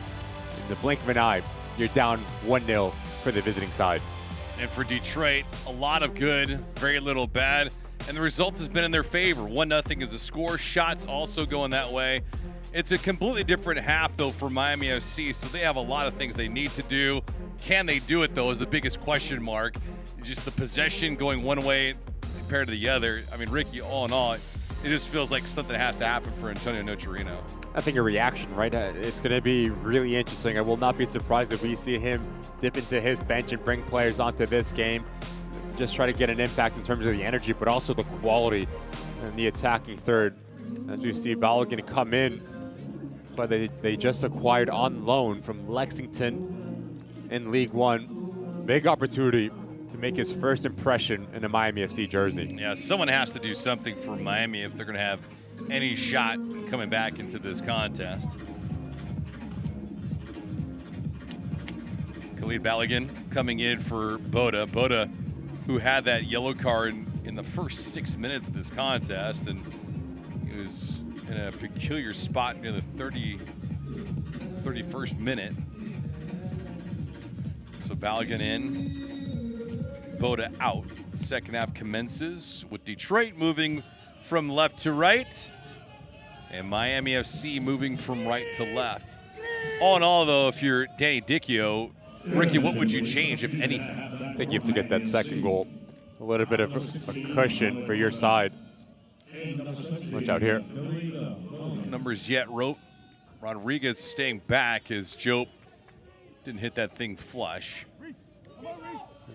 in the blink of an eye, you're down 1-0 for the visiting side. And for Detroit, a lot of good, very little bad. And the result has been in their favor. 1-0 is a score. Shots also going that way. It's a completely different half, though, for Miami FC, so they have a lot of things they need to do. Can they do it, though, is the biggest question mark. Just the possession going one way compared to the other. I mean, Ricky, all in all, it just feels like something has to happen for Antonio Nocerino. I think a reaction, right? It's going to be really interesting. I will not be surprised if we see him dip into his bench and bring players onto this game. Just try to get an impact in terms of the energy, but also the quality and the attacking third. As we see Balogun come in, but they just acquired on loan from Lexington in League One. Big opportunity to make his first impression in a Miami FC jersey. Yeah, someone has to do something for Miami if they're going to have any shot coming back into this contest. Khalid Balogun coming in for Boda. Boda, who had that yellow card in the first 6 minutes of this contest, and he was in a peculiar spot near the 31st minute. So Balogun in, Boda out. Second half commences with Detroit moving from left to right, and Miami FC moving from right to left. All in all, though, if you're Danny Dicchio, Ricky, what would you change, if anything? I think you have to get that second goal. A little bit of a cushion for your side. Watch out here. No numbers yet. Rodriguez staying back as Joe didn't hit that thing flush. I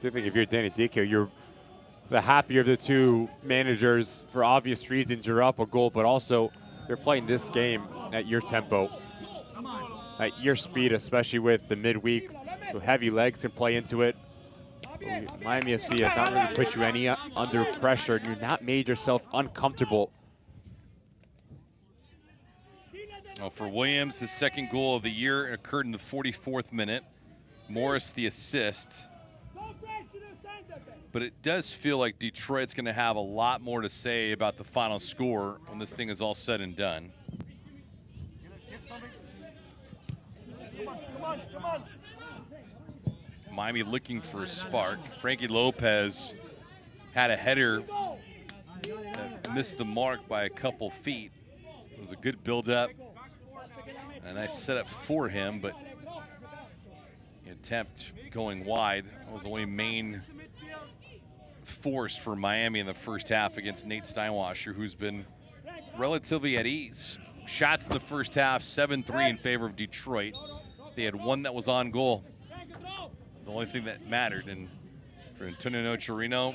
do think if you're Danny Dicchio, you're the happier of the two managers. For obvious reasons, you're up a goal, but also you're playing this game at your tempo, at your speed, especially with the midweek. So heavy legs can play into it. Miami FC has not really put you any under pressure, and you've not made yourself uncomfortable. Well, for Williams, his second goal of the year occurred in the 44th minute. Morris the assist. But it does feel like Detroit's going to have a lot more to say about the final score when this thing is all said and done. Miami looking for a spark. Frankie Lopez had a header that missed the mark by a couple feet. It was a good build-up, a nice setup for him, but the attempt going wide was the only main force for Miami in the first half against Nate Steinwasser, who's been relatively at ease. Shots in the first half, 7-3 in favor of Detroit. They had one that was on goal. It's the only thing that mattered. And for Antonio Nocerino,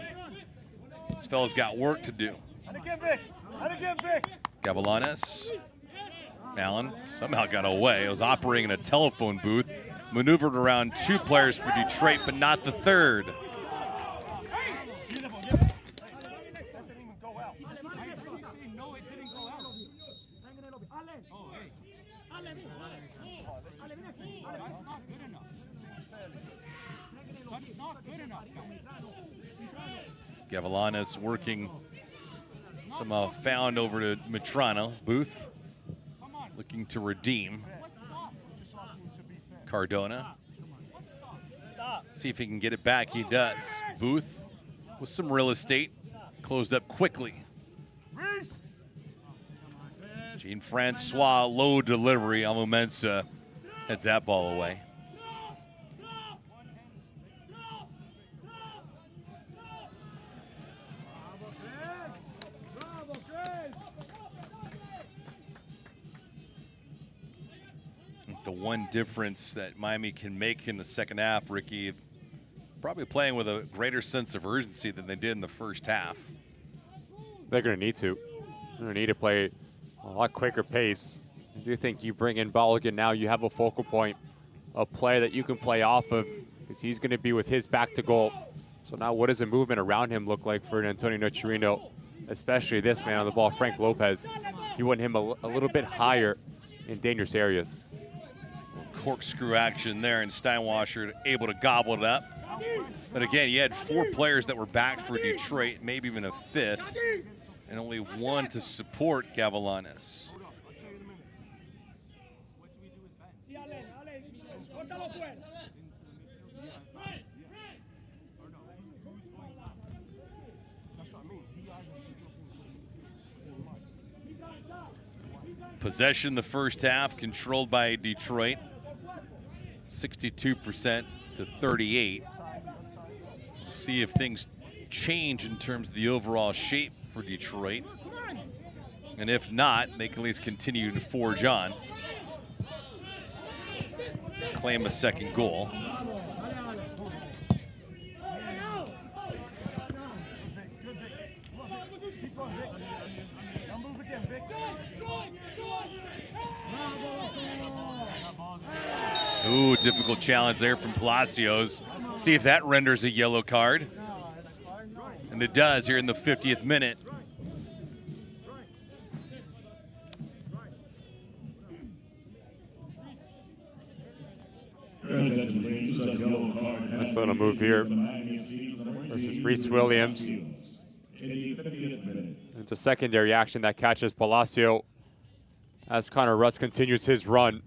this fella's got work to do. Gavilanes. Allen somehow got away. It was operating in a telephone booth. Maneuvered around two players for Detroit, but not the third. Gavilanes working, somehow found over to Metrano. Booth looking to redeem. Cardona. See if he can get it back. He does. Booth with some real estate. Closed up quickly. Jean-Francois, low delivery. Amumensa heads that ball away. The one difference that Miami can make in the second half, Ricky, probably playing with a greater sense of urgency than they did in the first half. They're going to need to. They're going to need to play a lot quicker pace. I do think you bring in Balogun now, you have a focal point, a play that you can play off of, because he's going to be with his back to goal. So now what does the movement around him look like for Antonio Nocerino, especially this man on the ball, Frank Lopez? You want him a little bit higher in dangerous areas. Corkscrew action there, and Steinwasser able to gobble it up. But again, you had four players that were back for Detroit, maybe even a fifth, and only one to support Gavilanes. Possession the first half, controlled by Detroit. 62% to 38. We'll see if things change in terms of the overall shape for Detroit. And if not, they can at least continue to forge on. Claim a second goal. Ooh, difficult challenge there from Palacios. See if that renders a yellow card. And it does here in the 50th minute. Nice little move here versus Reese Williams. It's a secondary action that catches Palacio as Connor Rutz continues his run.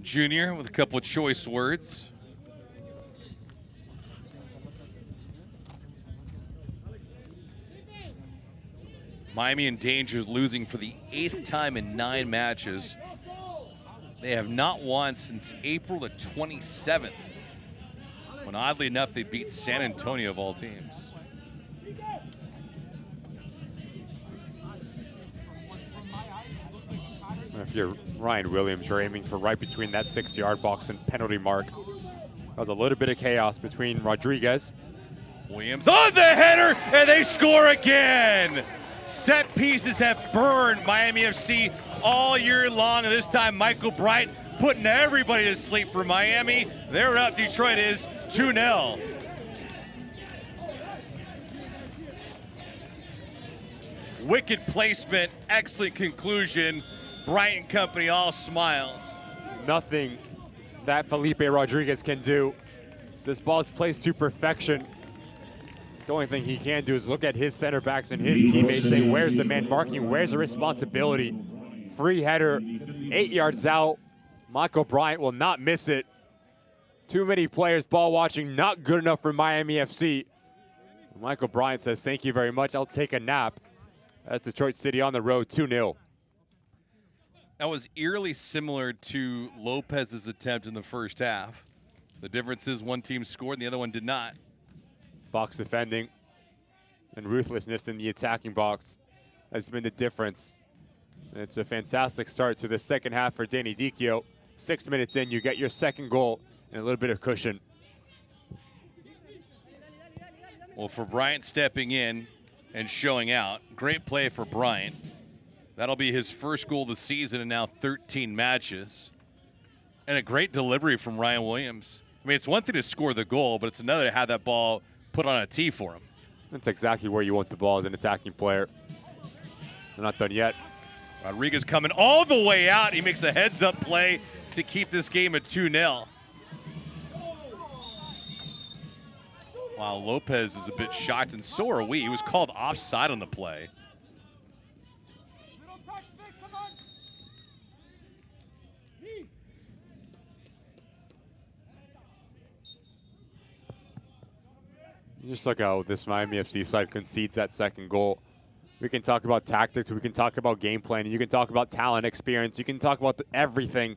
Junior with a couple of choice words. Miami in danger of losing for the 8th time in 9 matches. They have not won since April the 27th, when oddly enough they beat San Antonio of all teams. If you're Ryan Williams, you're aiming for right between that 6-yard box and penalty mark. That was a little bit of chaos between Rodriguez. Williams on the header, and they score again. Set pieces have burned Miami FC all year long, and this time Michael Bryant putting everybody to sleep for Miami. They're up. Detroit is 2-0. Wicked placement, excellent conclusion. Bryant Company all smiles. Nothing that Felipe Rodriguez can do. This ball is placed to perfection. The only thing he can do is look at his center backs and his teammates, say, where's the man marking? Where's the responsibility? Free header, 8 yards out. Michael Bryant will not miss it. Too many players ball watching, not good enough for Miami FC. Michael Bryant says, thank you very much, I'll take a nap. That's Detroit City on the road, 2-0. That was eerily similar to Lopez's attempt in the first half. The difference is one team scored and the other one did not. Box defending and ruthlessness in the attacking box has been the difference. And it's a fantastic start to the second half for Danny Dicchio. 6 minutes in, you get your second goal and a little bit of cushion. Well, for Bryant stepping in and showing out, great play for Bryant. That'll be his first goal of the season in now 13 matches. And a great delivery from Ryan Williams. I mean, it's one thing to score the goal, but it's another to have that ball put on a tee for him. That's exactly where you want the ball as an attacking player. They're not done yet. Rodriguez coming all the way out. He makes a heads-up play to keep this game at 2-0. Wow, Lopez is a bit shocked, and so are we. He was called offside on the play. Just look how this Miami FC side concedes that second goal. We can talk about tactics, we can talk about game planning, you can talk about talent, experience, you can talk about everything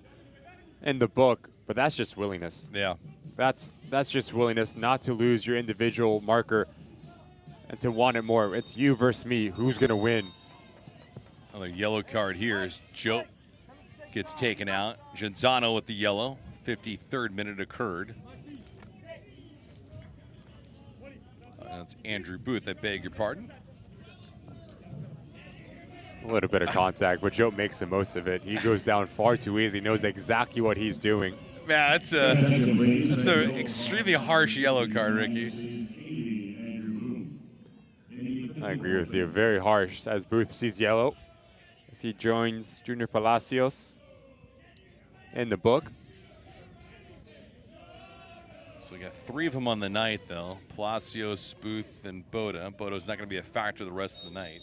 in the book, but that's just willingness. Yeah. That's just willingness not to lose your individual marker and to want it more. It's you versus me. Who's going to win? Another yellow card here as Joe gets taken out. Genzano with the yellow. 53rd minute occurred. That's Andrew Booth, I beg your pardon. A little bit of contact, but Joe makes the most of it. He goes down far too easy, knows exactly what he's doing. Yeah, that's an extremely harsh yellow card, Ricky. I agree with you. Very harsh as Booth sees yellow as he joins Junior Palacios in the book. So we got 3 of them on the night, though. Palacios, Booth, and Boda. Boda's not going to be a factor the rest of the night.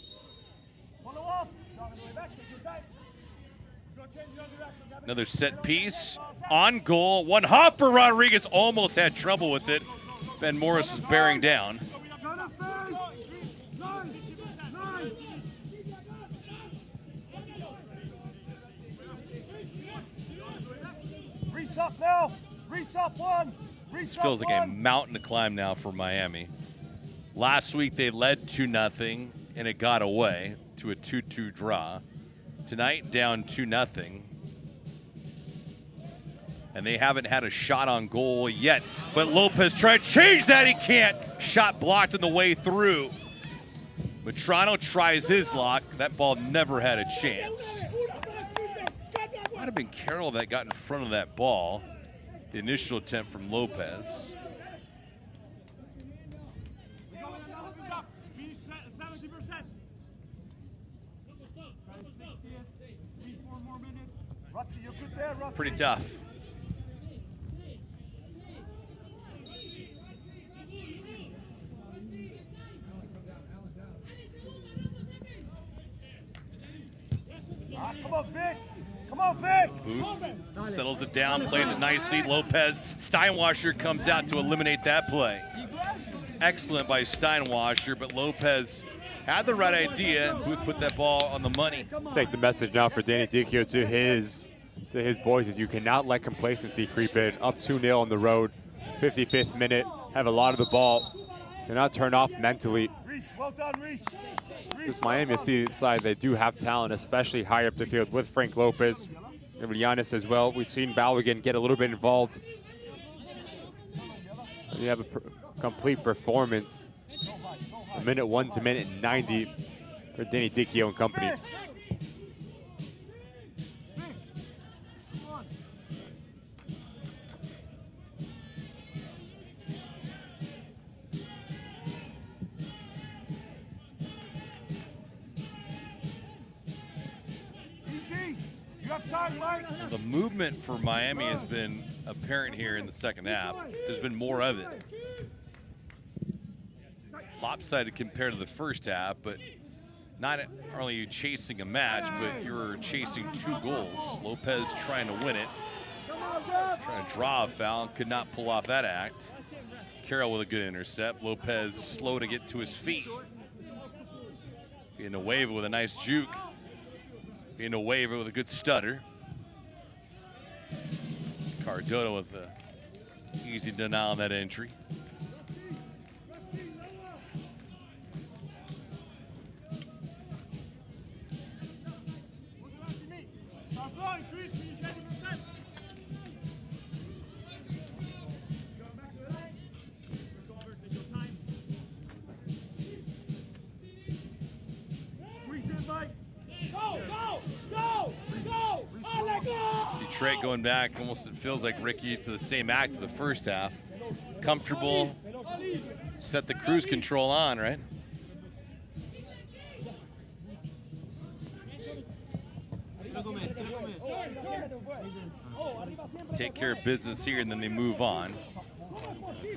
Another set piece. On goal. One hopper. Rodriguez almost had trouble with it. Ben Morris is bearing down. Reset now. Reset one. This feels like a mountain to climb now for Miami. Last week they led 2-0 and it got away to a 2-2 draw. Tonight down 2-0. And they haven't had a shot on goal yet. But Lopez tried to change that, he can't. Shot blocked on the way through. Matrano tries his lock. That ball never had a chance. Might have been Carroll that got in front of that ball. The initial attempt from Lopez. Pretty tough. Come on, Vic! Come on, Vic! Booth settles it down, plays it nicely. Lopez, Steinwasser comes out to eliminate that play. Excellent by Steinwasser, but Lopez had the right idea. Booth put that ball on the money. I think the message now for Danny Dicchio to his boys is you cannot let complacency creep in. Up 2-0 on the road, 55th minute, have a lot of the ball. Do not turn off mentally. Well done, Reese. This Miami FC side, they do have talent, especially high up the field with Frank Lopez and Giannis as well. We've seen Balogun get a little bit involved. You have a complete performance from minute 1 to minute 90 for Danny Dicchio and company. The movement for Miami has been apparent here in the second half. There's been more of it. Lopsided compared to the first half, but not only are you chasing a match, but you're chasing 2 goals. Lopez trying to win it, trying to draw a foul, could not pull off that act. Carroll with a good intercept. Lopez slow to get to his feet. Being a waiver with a nice juke. Being a waiver with a good stutter. Cardona with the easy denial on that entry. Detroit going back, almost it feels like Ricky, to the same act of the first half. Comfortable, set the cruise control on, right? Take care of business here and then they move on.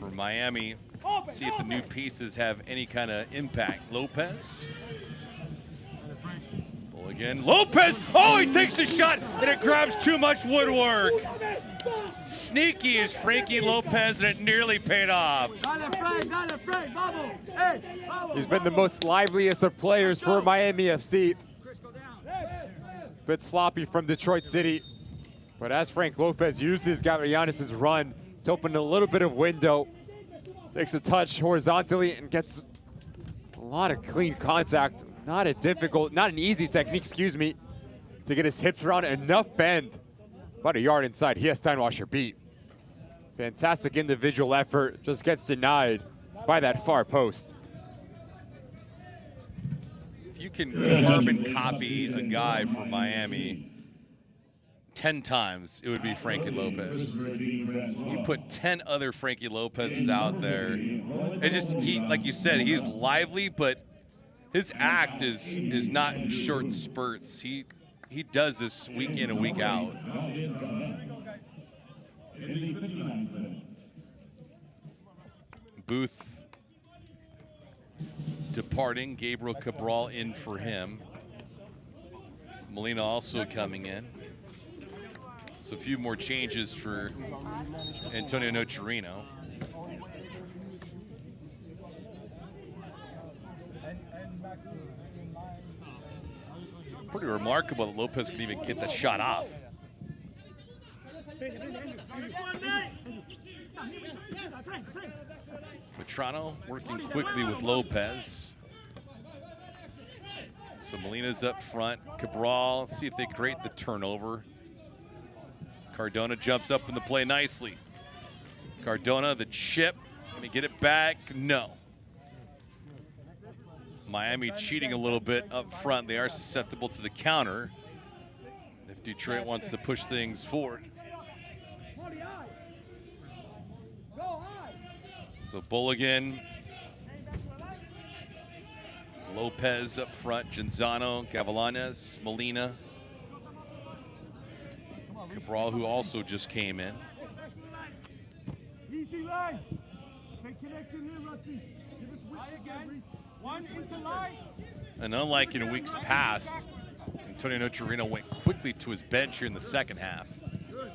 For Miami, see if the new pieces have any kind of impact. Lopez. Again, Lopez, oh, he takes a shot, and it grabs too much woodwork. Sneaky is Frankie Lopez, and it nearly paid off. He's been the most liveliest of players for Miami FC. Bit sloppy from Detroit City. But as Frank Lopez uses Giannis' run to open a little bit of window, takes a touch horizontally and gets a lot of clean contact. Not an easy technique, excuse me, to get his hips around enough bend. About a yard inside, he has Steinwasser beat. Fantastic individual effort, just gets denied by that far post. If you can carbon copy a guy for Miami 10 times, it would be Frankie Lopez. You put 10 other Frankie Lopez's out there. It just, like you said, he's lively, but his act is not in short spurts. He does this week in and week out. Booth departing. Gabriel Cabral in for him. Molina also coming in. So a few more changes for Antonio Nocerino. Pretty remarkable that Lopez could even get that shot off. Matrano working quickly with Lopez. So Molina's up front. Cabral, let's see if they create the turnover. Cardona jumps up in the play nicely. Cardona, the chip. Can he get it back? No. Miami cheating a little bit up front. They are susceptible to the counter if Detroit wants to push things forward. So Bulligan, Lopez up front, Genzano, Gavilanes, Molina. Cabral, who also just came in. Easy line. Take connection here, Rusty. Give us width again. One into line. And unlike in weeks past, Antonio Nocerino went quickly to his bench here in the second half. That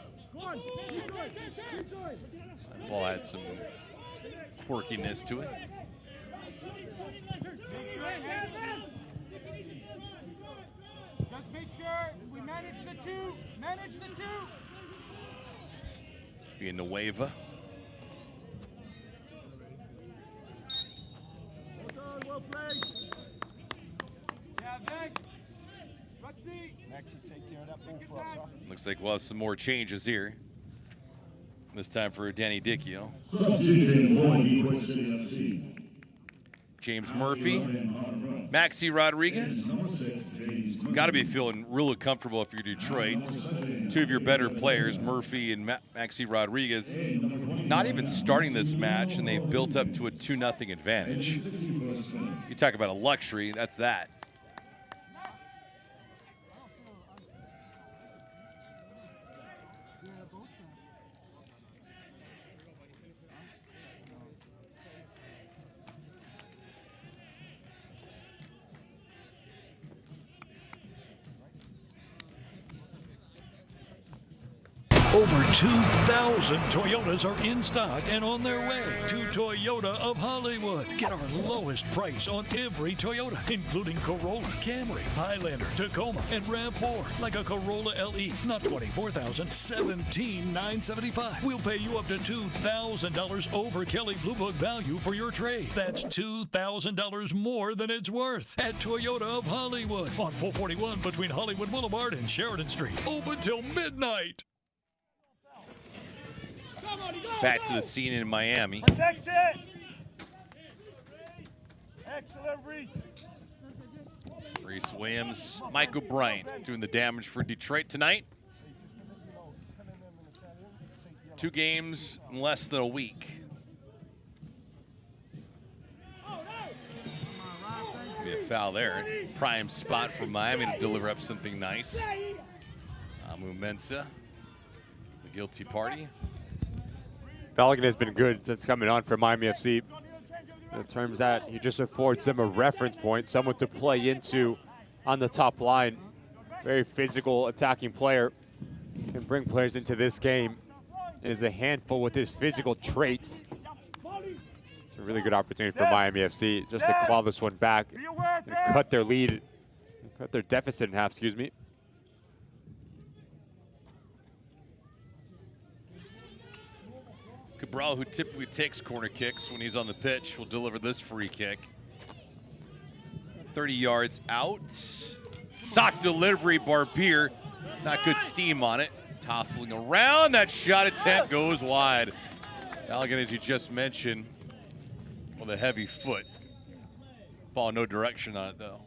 ball had some quirkiness to it. Just make sure we manage the two. Manage the two. Being Nueva. Well played. Yeah, Vic. Rusty. Maxie, take care of that ball for us, huh? Looks like we'll have some more changes here. This time for Danny Dicchio. James Murphy, Maxi Rodriguez. Got to be feeling really comfortable if you're Detroit. Two of your better players, Murphy and Maxi Rodriguez, not even starting this match, and they've built up to a 2-0 advantage. You talk about a luxury, that's that. Over 2,000 Toyotas are in stock and on their way to Toyota of Hollywood. Get our lowest price on every Toyota, including Corolla, Camry, Highlander, Tacoma, and RAV4. Like a Corolla LE, not $24,000, $17,975. We'll pay you up to $2,000 over Kelley Blue Book value for your trade. That's $2,000 more than it's worth at Toyota of Hollywood on 441 between Hollywood Boulevard and Sheridan Street. Open till midnight. Back to the scene in Miami. Protect it. Excellent, Reese. Reese Williams, Michael Bryant doing the damage for Detroit tonight. 2 games in less than a week. Be a foul there. Prime spot for Miami to deliver up something nice. Amu Mensah, the guilty party. Balogun has been good since coming on for Miami FC. In terms that he just affords them a reference point, someone to play into on the top line. Very physical attacking player. Can bring players into this game. Is a handful with his physical traits. It's a really good opportunity for Miami FC just to claw this one back and cut their lead, cut their deficit in half, excuse me. Cabral, who typically takes corner kicks when he's on the pitch, will deliver this free kick. 30 yards out. Sock delivery, Barbier. Not good steam on it. Tossing around, that shot attempt goes wide. Balogun, as you just mentioned, with a heavy foot. Ball no direction on it, though.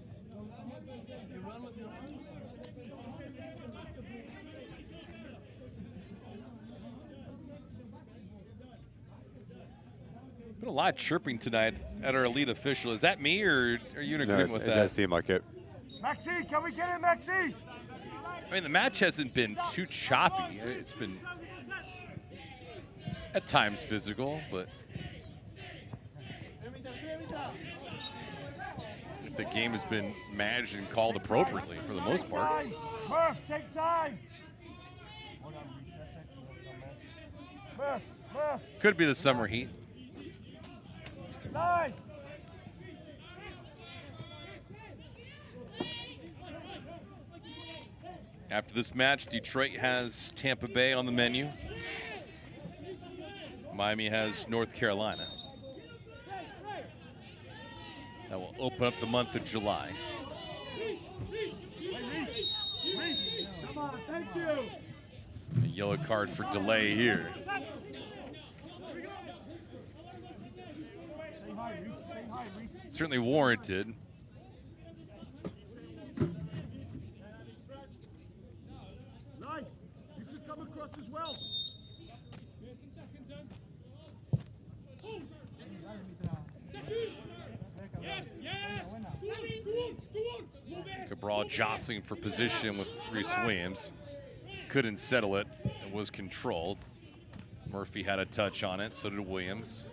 Been a lot of chirping tonight at our elite official. Is that me, or are you in agreement with that? It does seem like it. Maxie, can we get it, Maxie? I mean, the match hasn't been too choppy. It's been at times physical, but the game has been managed and called appropriately for the most part. Murph, take time. Murph. Could be the summer heat. Line. After this match, Detroit has Tampa Bay on the menu. Miami has North Carolina. That will open up the month of July. Come on, thank you. A yellow card for delay here. Certainly warranted. Nice. You can come across as well. Cabral jostling for position with Reese Williams. couldn't settle it. It was controlled. Murphy had a touch on it, so did Williams.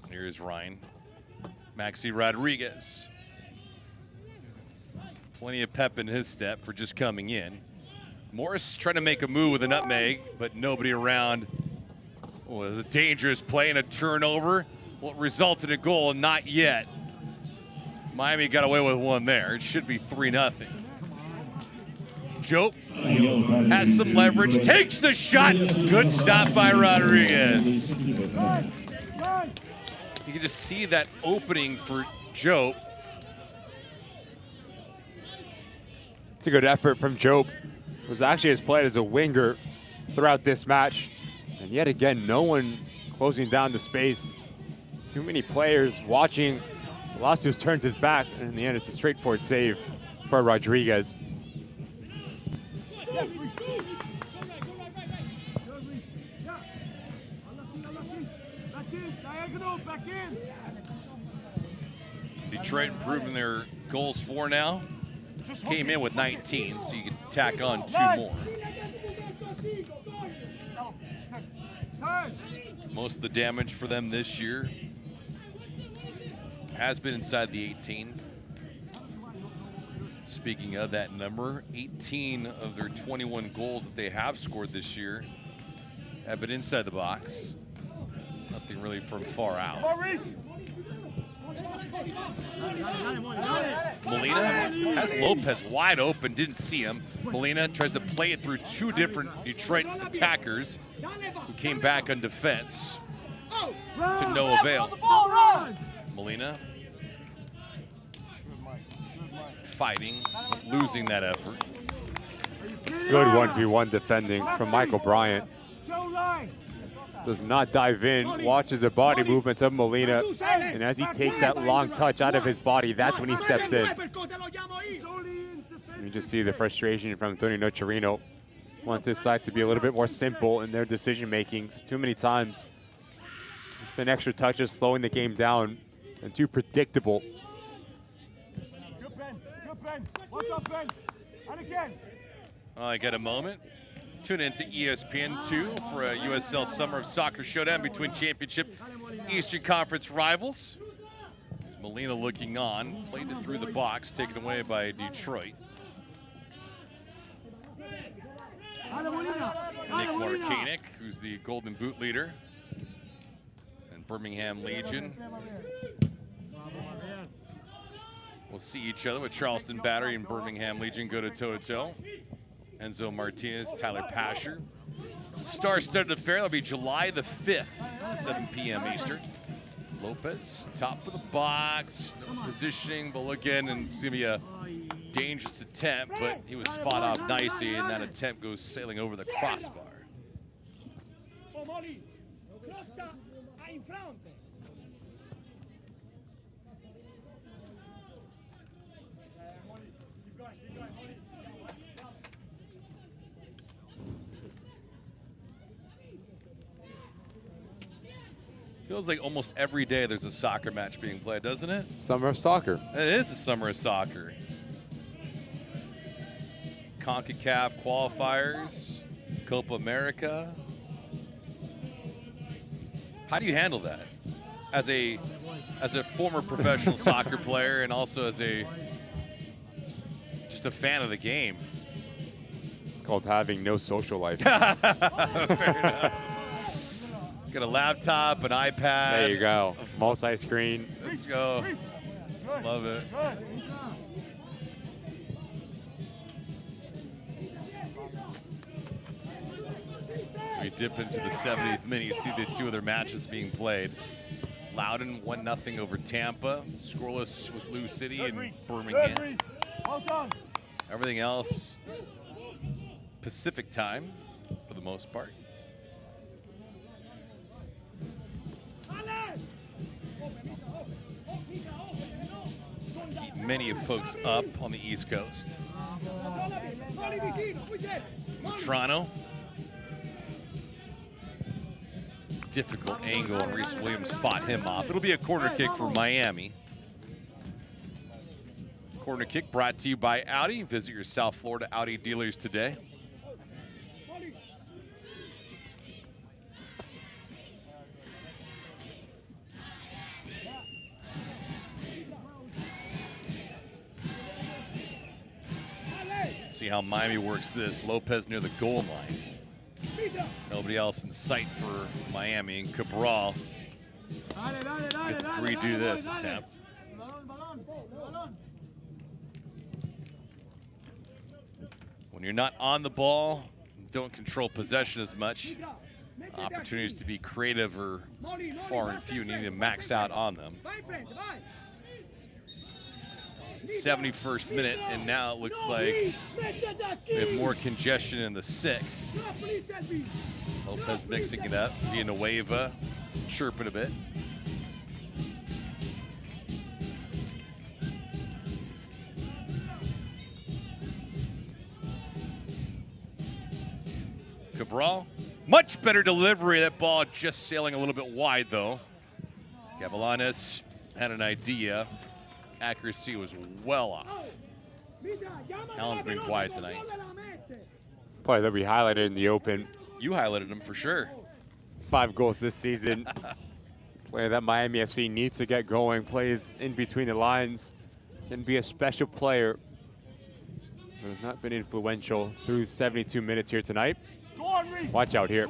Here's Ryan. Maxi Rodriguez. Plenty of pep in his step for just coming in. Morris trying to make a move with a nutmeg, but nobody around. Oh, it was a dangerous play and a turnover. What resulted in a goal? Not yet. Miami got away with one there. It should be 3-0. Jope has some leverage, takes the shot. Good stop by Rodriguez. You can just see that opening for Jope. It's a good effort from Jope, who's actually has played as a winger throughout this match. And yet again, no one closing down the space. Too many players watching. Palacios turns his back, and in the end, it's a straightforward save for Rodriguez. Detroit improving their goals for now. Came in with 19, so you can tack on 2 more. Most of the damage for them this year has been inside the 18. Speaking of that number, 18 of their 21 goals that they have scored this year have been inside the box. Nothing really from far out. Molina has Lopez wide open, didn't see him. Molina tries to play it through 2 different Detroit attackers who came back on defense to no avail. Molina fighting, losing that effort. Good 1v1 defending from Michael Bryant. Does not dive in, watches the body movements of Molina, and as he takes that long touch out of his body, that's when he steps in. You just see the frustration from Antonio Nocerino. Wants his side to be a little bit more simple in their decision making. Too many times, it's been extra touches slowing the game down and too predictable. I got a moment. Tune in to ESPN2 for a USL Summer of Soccer showdown between championship Eastern Conference rivals. As Molina looking on, played it through the box, taken away by Detroit. Nick Markanek, who's the Golden Boot leader, and Birmingham Legion will see each other with Charleston Battery and Birmingham Legion go to toe-to-toe. Enzo Martinez, Tyler Pasher. Star-studded affair, that'll be July the 5th, 7 p.m. Eastern. Lopez, top of the box, no positioning, but look in, and it's gonna be a dangerous attempt, but he was fought off nicely, and that attempt goes sailing over the crossbar. Feels like almost every day there's a soccer match being played, doesn't it? Summer of soccer. It is a summer of soccer. CONCACAF qualifiers, Copa America. How do you handle that? As a former professional soccer player and also as just a fan of the game. It's called having no social life. Fair enough. Got a laptop, an iPad. There you go. Multi-screen. Let's go. Love it. So we dip into the 70th minute. You see the 2 other matches being played. Loudoun 1-0 over Tampa. Scoreless with Lou City and Birmingham. Everything else Pacific time for the most part. Keep many of folks up on the East Coast. Toronto. Difficult angle, and Reese Williams fought him off. It'll be a corner kick for Miami. Corner kick brought to you by Audi. Visit your South Florida Audi dealers today. See how Miami works this. Lopez near the goal line. Nobody else in sight for Miami. And Cabral gets to redo this attempt. When you're not on the ball, don't control possession as much. Opportunities to be creative are far and few, and you need to max out on them. 71st minute, and now it looks like we have more congestion in the 6th. Lopez mixing it up. Villanueva chirping a bit. Cabral, much better delivery. That ball just sailing a little bit wide, though. Gavilanes had an idea. Accuracy was well off. Allen's been quiet tonight. Play that we highlighted in the open. You highlighted him for sure. 5 goals this season. Play that Miami FC needs to get going. Plays in between the lines. Can be a special player. But has not been influential through 72 minutes here tonight. Watch out here.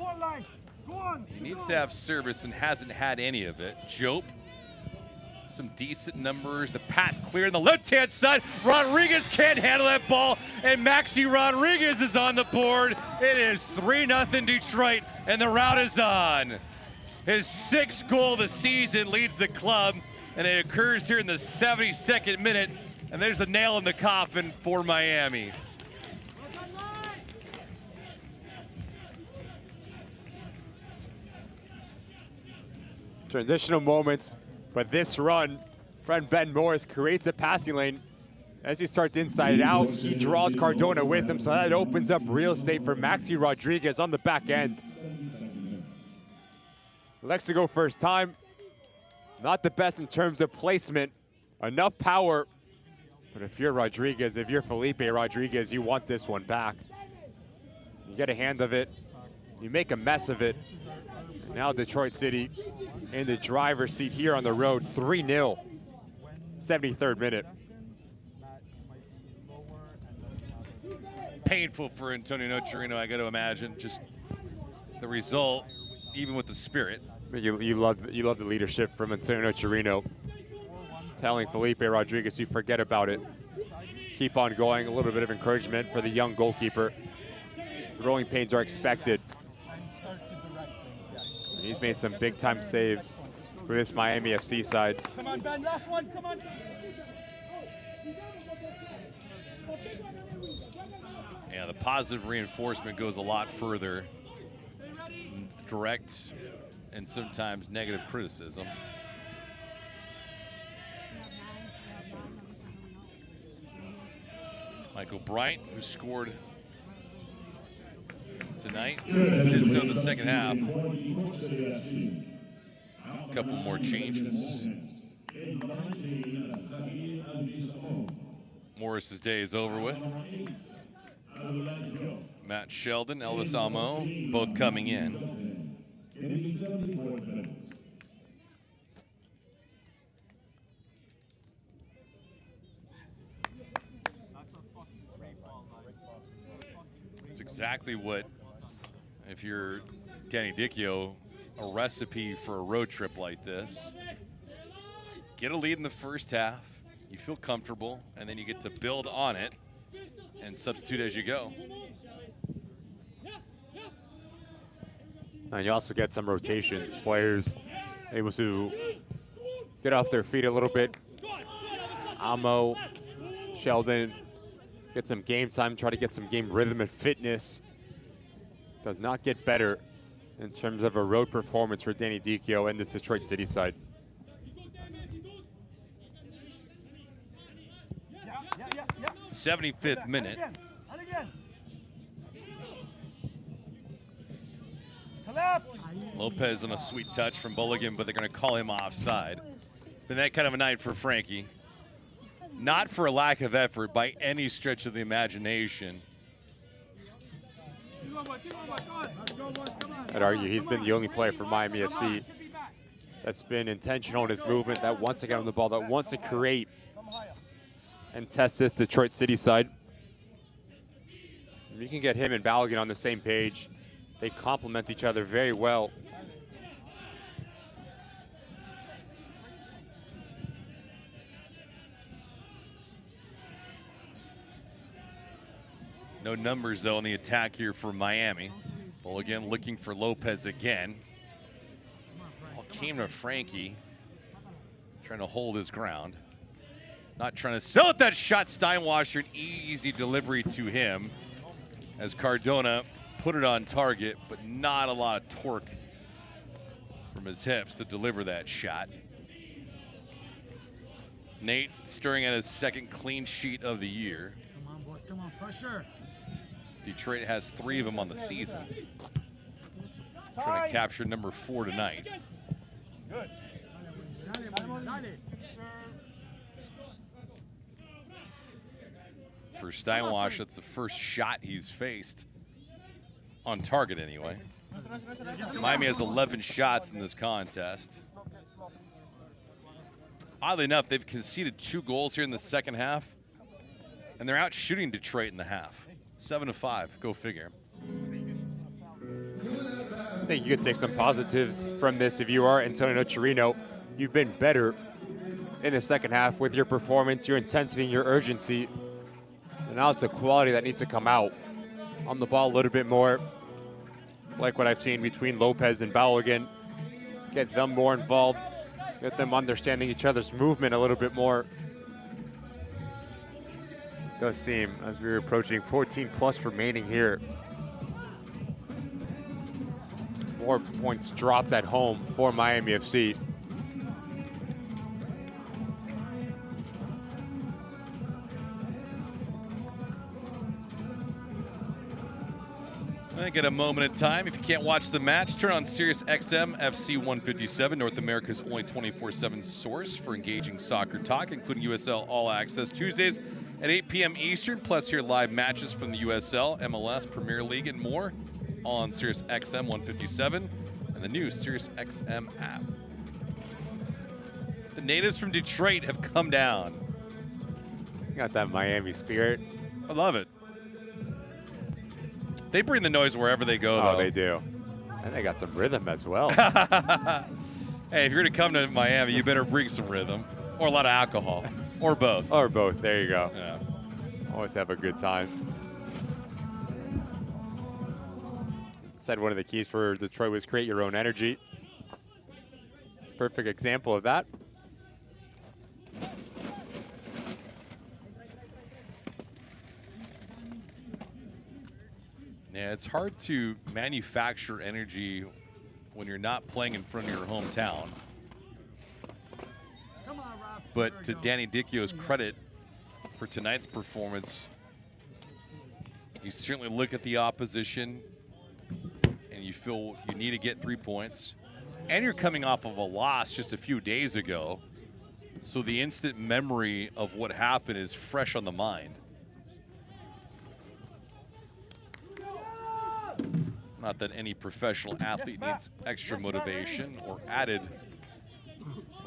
He needs to have service and hasn't had any of it. Jope, some decent numbers. The path clear on the left-hand side. Rodriguez can't handle that ball, and Maxi Rodriguez is on the board. It is 3-0 Detroit, and the route is on. His 6th goal of the season leads the club, and it occurs here in the 72nd minute, and there's the nail in the coffin for Miami. Transitional moments, but this run, friend Ben Morris creates a passing lane. As he starts inside out, he draws Cardona with him, so that opens up real estate for Maxi Rodriguez on the back end. Likes to go first time. Not the best in terms of placement. Enough power, but if you're Rodriguez, if you're Felipe Rodriguez, you want this one back. You get a hand of it, you make a mess of it. Now Detroit City in the driver's seat here on the road, 3-0, 73rd minute. Painful for Antonio Nocerino, I got to imagine. Just the result, even with the spirit. You love the leadership from Antonio Nocerino, telling Felipe Rodriguez, you forget about it. Keep on going, a little bit of encouragement for the young goalkeeper. Growing pains are expected. And he's made some big-time saves for this Miami FC side. Come on, Ben, last one, come on. Yeah, the positive reinforcement goes a lot further. Direct and sometimes negative criticism. Michael Bryant, who scored tonight, did so in the second half. A couple more changes. Morris's day is over with. Matt Sheldon, Elvis Amo, both coming in. It's exactly what, if you're Danny Dicchio, a recipe for a road trip like this. Get a lead in the first half, you feel comfortable, and then you get to build on it and substitute as you go. And you also get some rotations, players able to get off their feet a little bit. Amo, Sheldon, get some game time, try to get some game rhythm and fitness. Does not get better in terms of a road performance for Danny Dicchio and this Detroit City side. Yeah. 75th minute. Lopez on a sweet touch from Bulligan, but they're going to call him offside. Been that kind of a night for Frankie. Not for a lack of effort by any stretch of the imagination. I'd argue he's been the only player for Miami FC that's been intentional in his movement, that wants to get on the ball, that wants to create and test this Detroit City side. You can get him and Balogun on the same page. They complement each other very well. No numbers, though, on the attack here for Miami. Ball again looking for Lopez again. Ball came to Frankie. Trying to hold his ground. Not trying to sell it that shot. Steinwasser, an easy delivery to him. As Cardona put it on target, but not a lot of torque from his hips to deliver that shot. Nate stirring at his second clean sheet of the year. Come on, boys. Come on, pressure. Detroit has 3 of them on the season. Trying to capture number 4 tonight. Good. For Steinwash, that's the first shot he's faced. On target, anyway. Miami has 11 shots in this contest. Oddly enough, they've conceded 2 goals here in the second half, and they're out shooting Detroit in the half. 7-5, go figure. I think you could take some positives from this. If you are Antonio Chirino, you've been better in the second half with your performance, your intensity, and your urgency. And now it's the quality that needs to come out on the ball a little bit more, like what I've seen between Lopez and Balogun. Get them more involved, get them understanding each other's movement a little bit more. Does seem, as we're approaching 14 plus remaining here, more points dropped at home for Miami FC. Get a moment of time. If you can't watch the match, turn on Sirius XM FC 157, North America's only 24/7 source for engaging soccer talk, including USL All Access Tuesdays at 8 p.m. Eastern, plus hear live matches from the USL, MLS, Premier League, and more on Sirius XM 157 and the new Sirius XM app. The natives from Detroit have come down. Got that Miami spirit. I love it. They bring the noise wherever they go, though. Oh, they do. And they got some rhythm as well. Hey, if you're going to come to Miami, you better bring some rhythm. Or a lot of alcohol. Or both. Or both. There you go. Yeah. Always have a good time. Said one of the keys for Detroit was create your own energy. Perfect example of that. Yeah, it's hard to manufacture energy when you're not playing in front of your hometown. But to Danny Dichio's credit for tonight's performance, you certainly look at the opposition and you feel you need to get 3 points. And you're coming off of a loss just a few days ago, so the instant memory of what happened is fresh on the mind. Not that any professional athlete needs extra motivation or added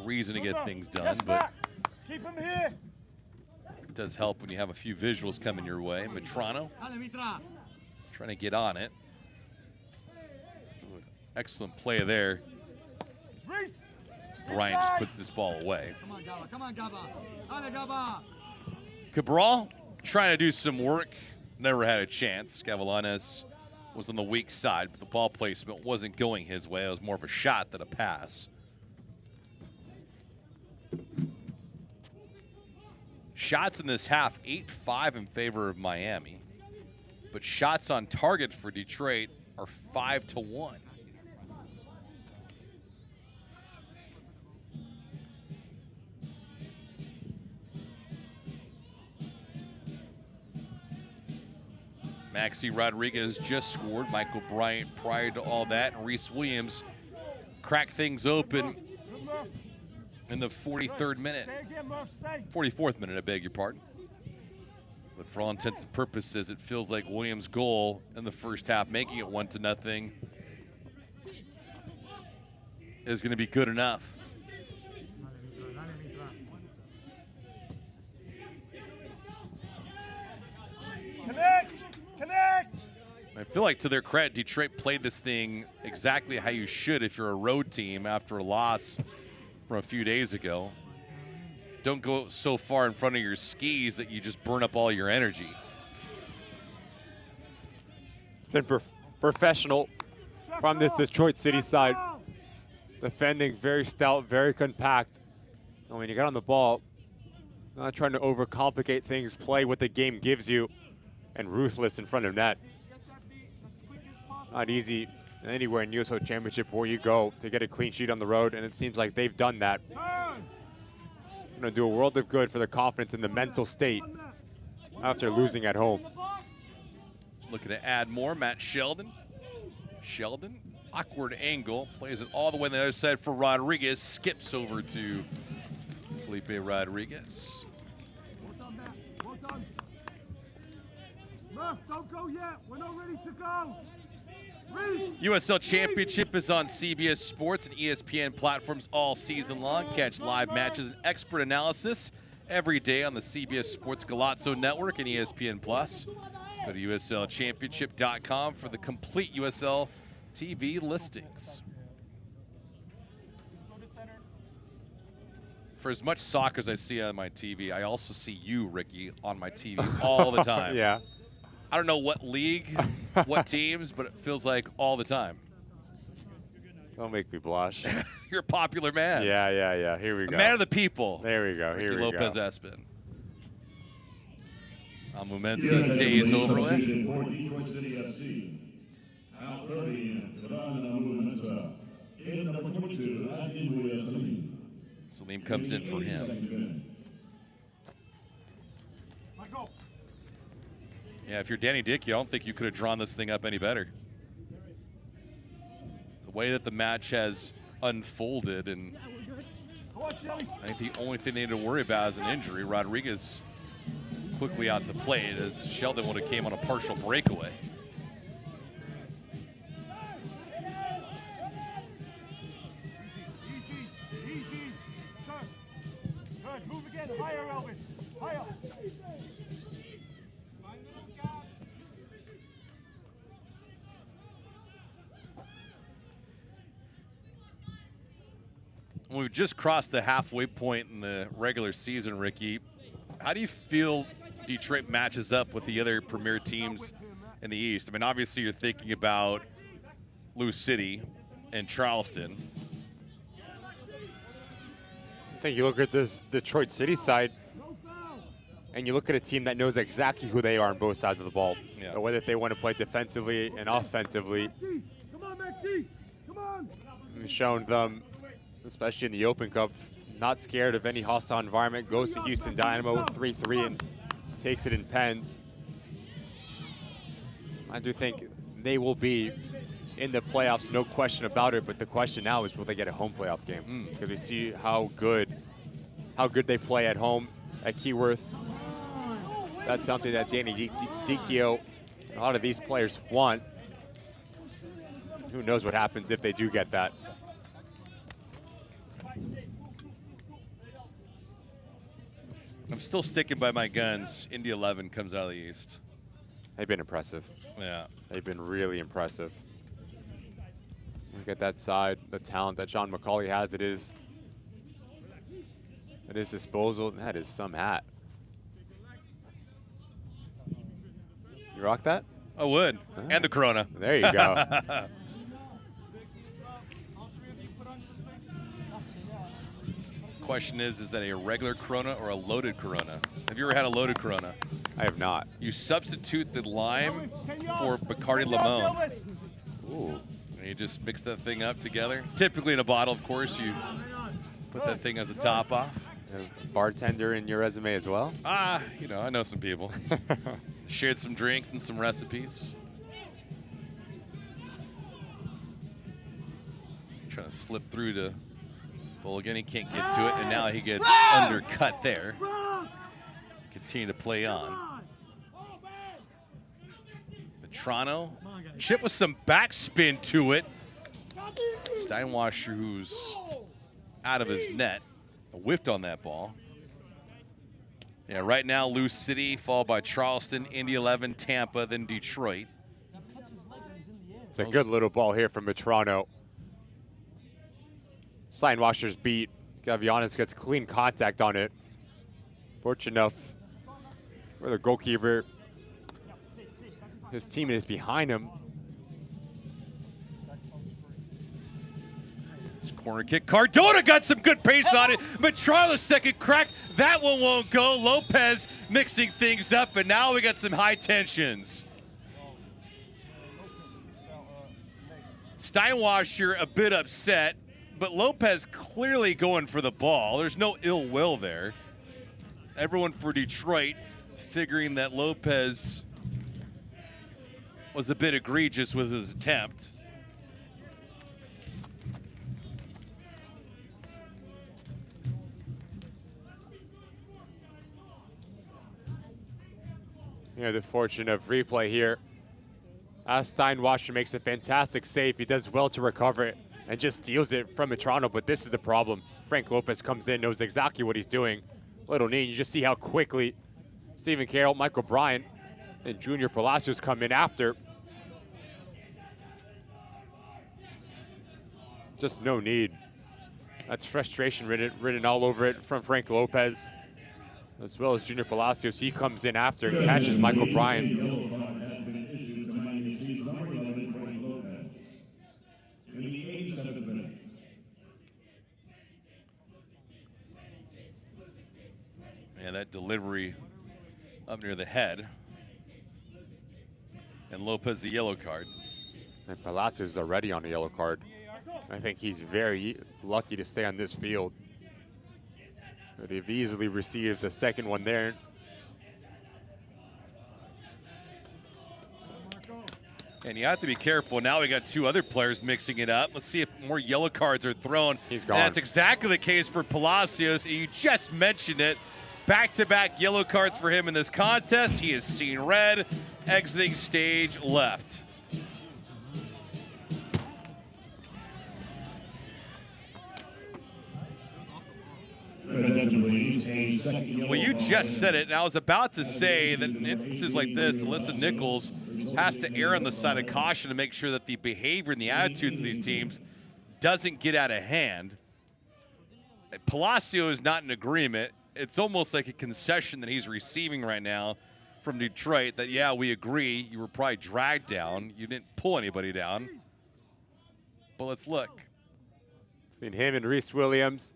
reason to get things done, but Keep him here. it does help when you have a few visuals coming your way. Matrano trying to get on it. Ooh, excellent play there. Bryant just puts this ball away. Come on, Gaba. Come on, Gaba. Ale, Gaba. Cabral trying to do some work. Never had a chance. Gavilanes was on the weak side, but the ball placement wasn't going his way. It was more of a shot than a pass. Shots in this half, 8-5 in favor of Miami. But shots on target for Detroit are 5-1. Maxi Rodriguez just scored. Michael Bryant prior to all that. And Reese Williams cracked things open in the 43rd minute. 44th minute, I beg your pardon. But for all intents and purposes, it feels like Williams' goal in the first half, making it 1-0, is going to be good enough. Connect! Connect! I feel like, to their credit, Detroit played this thing exactly how you should if you're a road team after a loss from a few days ago. Don't go so far in front of your skis that you just burn up all your energy. Been professional from this Detroit City side. Defending very stout, very compact. And when you get on the ball, not trying to overcomplicate things, play what the game gives you, and ruthless in front of net. Not easy anywhere in USL Championship where you go to get a clean sheet on the road, and it seems like they've done that. Going to do a world of good for the confidence and the mental state after losing at home. Looking to add more, Matt Sheldon. Sheldon, awkward angle, plays it all the way on the other side for Rodriguez, skips over to Felipe Rodriguez. Ref, don't go yet. We're not ready to go. USL Championship is on CBS Sports and ESPN platforms all season long. Catch live matches and expert analysis every day on the CBS Sports Galazzo Network and ESPN Plus. Go to USLChampionship.com for the complete USL TV listings. For as much soccer as I see on my TV, I also see you, Ricky, on my TV all the time. Yeah. I don't know what league, what teams, but it feels like all the time. Don't make me blush. You're a popular man. Yeah. Here we go. A man of the people. There we go. Ricky Lopez Espin. Amumensi's day is over with. Salim comes in for him. Yeah, if you're Danny Dickey, I don't think you could have drawn this thing up any better. The way that the match has unfolded, and I think the only thing they need to worry about is an injury. Rodriguez quickly out to play it as Sheldon would have came on a partial breakaway. Easy. Good. Move again. Higher, Elvis. Higher. We've just crossed the halfway point in the regular season, Ricky. How do you feel Detroit matches up with the other premier teams in the East? I mean, obviously you're thinking about Lou City and Charleston. I think you look at this Detroit City side, and you look at a team that knows exactly who they are on both sides of the ball. Yeah. The way that they want to play defensively and offensively. Come on, Maxie. Come on. We've shown them, especially in the Open Cup, not scared of any hostile environment. Goes to Houston Dynamo 3-3 and takes it in pens. I do think they will be in the playoffs, no question about it. But the question now is, will they get a home playoff game? Because we see how good they play at home at Keyworth. That's something that Danny Dichio and a lot of these players want. Who knows what happens if they do get that? I'm still sticking by my guns. Indy 11 comes out of the East. They've been impressive. Yeah. They've been really impressive. Look at that side, the talent that Sean McCauley has. It is at his disposal. That is some hat. You rock that? I would. And the Corona. There you go. Question is that a regular Corona or a loaded Corona? Have you ever had a loaded Corona? I have not. You substitute the lime for Bacardi Limon. Ooh. And you just mix that thing up together. Typically in a bottle, of course, you put that thing as a top off. A bartender in your resume as well? You know, I know some people. Shared some drinks and some recipes. Trying to slip through to Well, again, he can't get to it, and now he gets undercut there. Continue to play on. Vetrano, chip with some backspin to it. Steinwasser, who's out of his net, whiffed on that ball. Yeah, right now, Lou City, followed by Charleston, Indy 11, Tampa, then Detroit. It's a good little ball here from Vetrano. Steinwasser's beat. Gotta be honest, gets clean contact on it. Fortunate enough for the goalkeeper. His teammate is behind him. This corner kick. Cardona got some good pace on it, but Charlo's second crack. That one won't go. Lopez mixing things up, and now we got some high tensions. Steinwasser a bit upset, but Lopez clearly going for the ball. There's no ill will there. Everyone for Detroit figuring that Lopez was a bit egregious with his attempt. You know, the fortune of replay here. As Steinwasser makes a fantastic save, he does well to recover it and just steals it from Vetrano, but this is the problem. Frank Lopez comes in, knows exactly what he's doing. Little knee, you just see how quickly Stephen Carroll, Michael Bryant, and Junior Palacios come in after. Just no need. That's frustration written all over it from Frank Lopez, as well as Junior Palacios. He comes in after and catches Michael Bryant. And that delivery up near the head. And Lopez the yellow card. And Palacios is already on a yellow card. I think he's very lucky to stay on this field. But they've easily received the second one there. And you have to be careful. Now we got two other players mixing it up. Let's see if more yellow cards are thrown. He's gone. And that's exactly the case for Palacios. You just mentioned it. Back-to-back yellow cards for him in this contest. He has seen red, exiting stage left. Well, you just said it, and I was about to say that in instances like this, Alyssa Nichols has to err on the side of caution to make sure that the behavior and the attitudes of these teams doesn't get out of hand. Palacio is not in agreement. It's almost like a concession that he's receiving right now from Detroit that, yeah, we agree, you were probably dragged down. You didn't pull anybody down. But let's look. Between him and Reese Williams.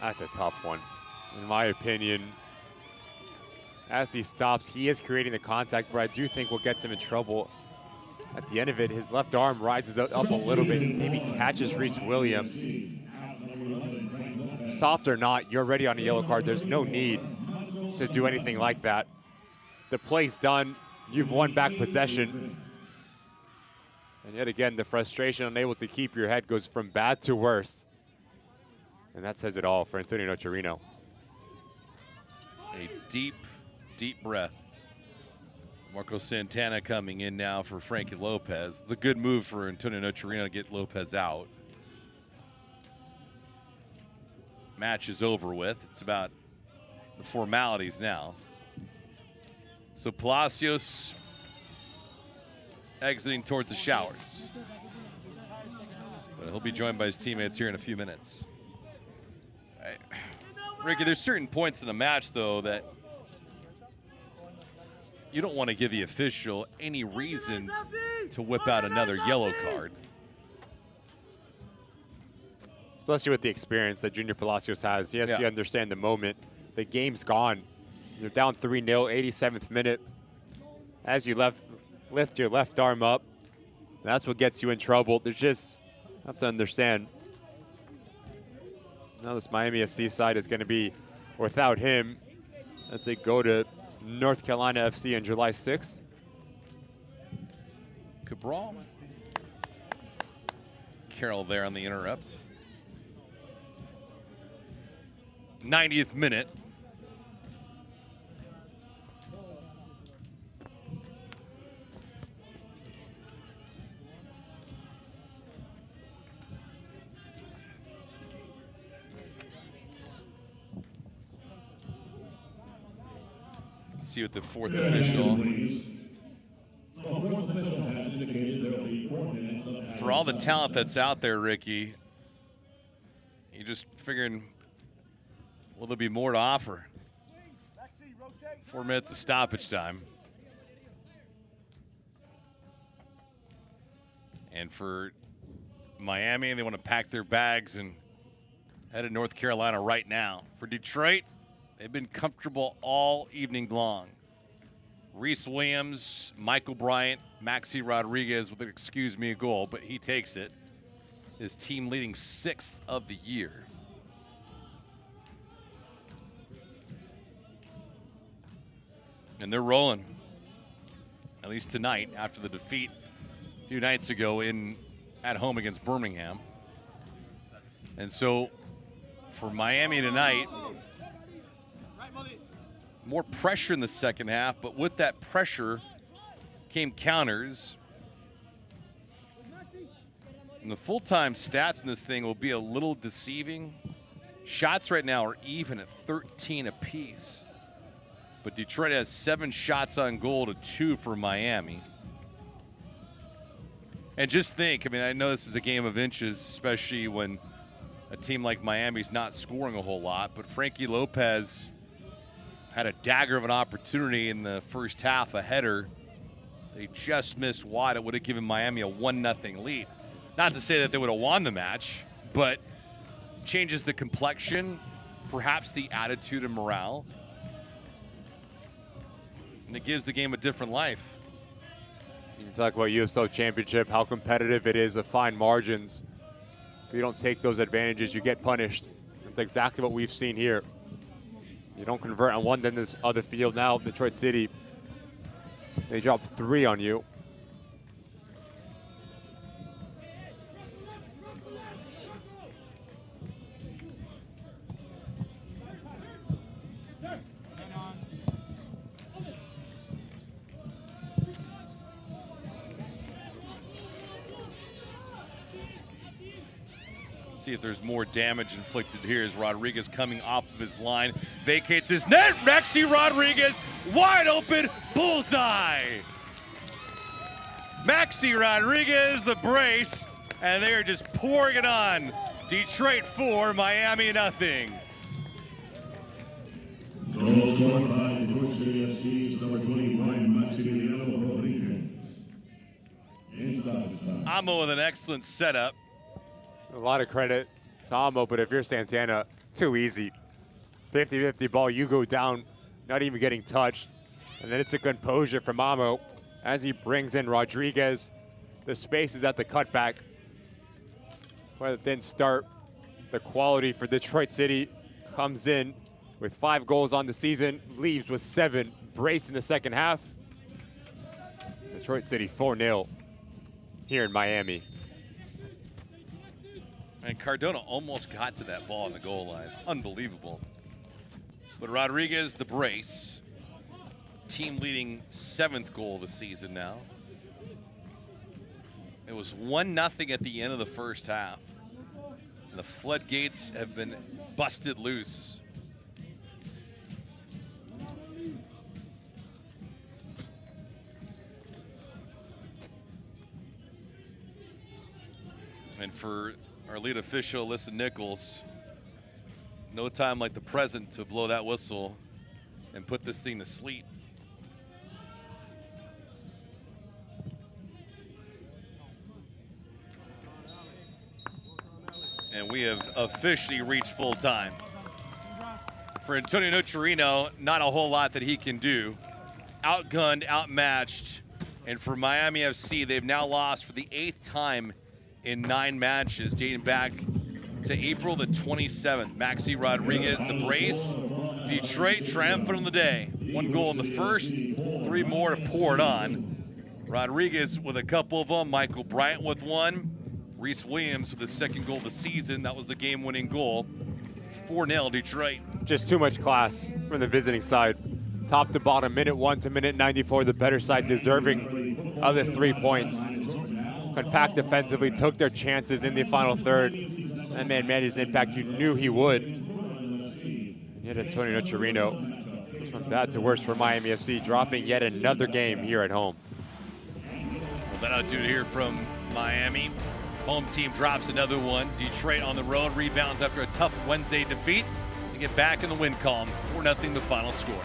That's a tough one, in my opinion. As he stops, he is creating the contact, but I do think what gets him in trouble at the end of it, his left arm rises up a little bit, maybe catches Reese Williams. Soft or not, you're already on a yellow card. There's no need to do anything like that. The play's done. You've won back possession. And yet again, the frustration, unable to keep your head, goes from bad to worse. And that says it all for Antonio Nocerino. A deep, deep breath. Marco Santana coming in now for Frankie Lopez. It's a good move for Antonio Nocerino to get Lopez out. Match is over with. It's about the formalities now. So Palacios exiting towards the showers. But he'll be joined by his teammates here in a few minutes. Ricky, there's certain points in a match, though, that you don't want to give the official any reason to whip out another yellow card. Especially with the experience that Junior Palacios has. Yes, you understand the moment. The game's gone. You're down 3-0, 87th minute. As you lift your left arm up, that's what gets you in trouble. There's just, you have to understand. Now this Miami FC side is going to be without him as they go to North Carolina FC on July 6th. Cabral. Carroll there on the interrupt. 90th minute. Let's see what the fourth official. For all the talent that's out there, Ricky, you just figuring, will there be more to offer? 4 minutes of stoppage time. And for Miami, they want to pack their bags and head to North Carolina right now. For Detroit, they've been comfortable all evening long. Reese Williams, Michael Bryant, Maxi Rodriguez with an excuse me a goal, but he takes it. His team leading 6th of the year. And they're rolling, at least tonight, after the defeat a few nights ago at home against Birmingham. And so for Miami tonight, more pressure in the second half, but with that pressure came counters. And the full-time stats in this thing will be a little deceiving. Shots right now are even at 13 apiece. But Detroit has 7 shots on goal to 2 for Miami. And just think, I mean, I know this is a game of inches, especially when a team like Miami's not scoring a whole lot, but Frankie Lopez had a dagger of an opportunity in the first half, a header. They just missed wide. It would have given Miami a 1-0 lead. Not to say that they would have won the match, but changes the complexion, perhaps the attitude and morale. And it gives the game a different life. You can talk about USL Championship, how competitive it is, the fine margins. If you don't take those advantages, you get punished. That's exactly what we've seen here. You don't convert on one, then this other field now, Detroit City, they drop 3 on you. See if there's more damage inflicted here as Rodriguez coming off of his line, vacates his net. Maxi Rodriguez, wide open, bullseye. Maxi Rodriguez, the brace, and they are just pouring it on. Detroit 4, Miami nothing. Amo with an excellent setup. A lot of credit to Amo, but if you're Santana, too easy. 50-50 ball, you go down, not even getting touched. And then it's a composure from Amo as he brings in Rodriguez. The space is at the cutback. But then start, the quality for Detroit City comes in with 5 goals on the season, leaves with 7, brace in the second half. Detroit City 4-0 here in Miami. And Cardona almost got to that ball on the goal line. Unbelievable. But Rodriguez, the brace. Team leading 7th goal of the season now. It was 1-0 at the end of the first half. And the floodgates have been busted loose. And for our lead official, Alyssa Nichols, no time like the present to blow that whistle and put this thing to sleep. And we have officially reached full time. For Antonio Nocerino, not a whole lot that he can do. Outgunned, outmatched. And for Miami FC, they've now lost for the 8th time in 9 matches, dating back to April the 27th. Maxi Rodriguez, the brace. Detroit triumphant on the day. 1 goal in the first, 3 more to pour it on. Rodriguez with a couple of them. Michael Bryant with one. Reese Williams with his second goal of the season. That was the game-winning goal. 4-0 Detroit. Just too much class from the visiting side. Top to bottom, minute 1 to minute 94, the better side deserving of the 3 points. Compact defensively, took their chances in the final third. That man made his impact, you knew he would. And yet Antonio Nocerino goes from bad to worse for Miami FC, dropping yet another game here at home. Well, that'll do it here from Miami. Home team drops another one. Detroit on the road rebounds after a tough Wednesday defeat to get back in the win column. 4-0 the final score.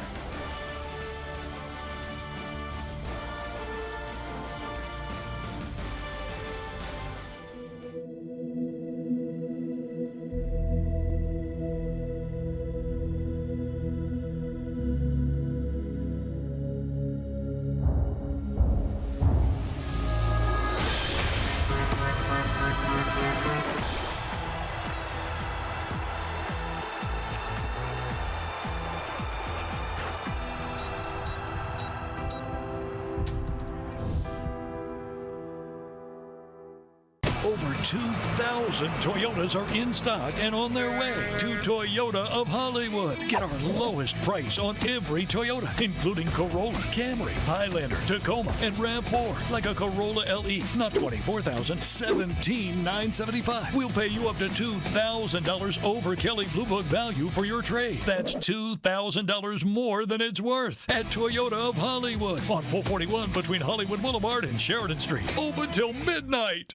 Over 2,000 Toyotas are in stock and on their way to Toyota of Hollywood. Get our lowest price on every Toyota, including Corolla, Camry, Highlander, Tacoma, and RAV4. Like a Corolla LE, not $24,000, $17,975. We'll pay you up to $2,000 over Kelley Blue Book value for your trade. That's $2,000 more than it's worth at Toyota of Hollywood on 441 between Hollywood Boulevard and Sheridan Street. Open till midnight.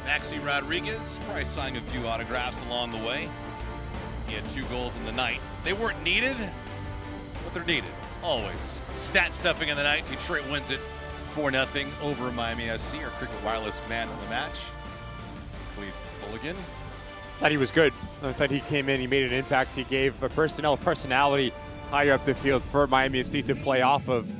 Maxi Rodriguez probably signing a few autographs along the way. He had 2 goals in the night. They weren't needed, but they're needed, always. Stat stuffing in the night. Detroit wins it 4-0 over Miami FC. Our Cricket Wireless man of the match, Cleve Mulligan. Thought he was good. I thought he came in, he made an impact. He gave a personality higher up the field for Miami FC to play off of.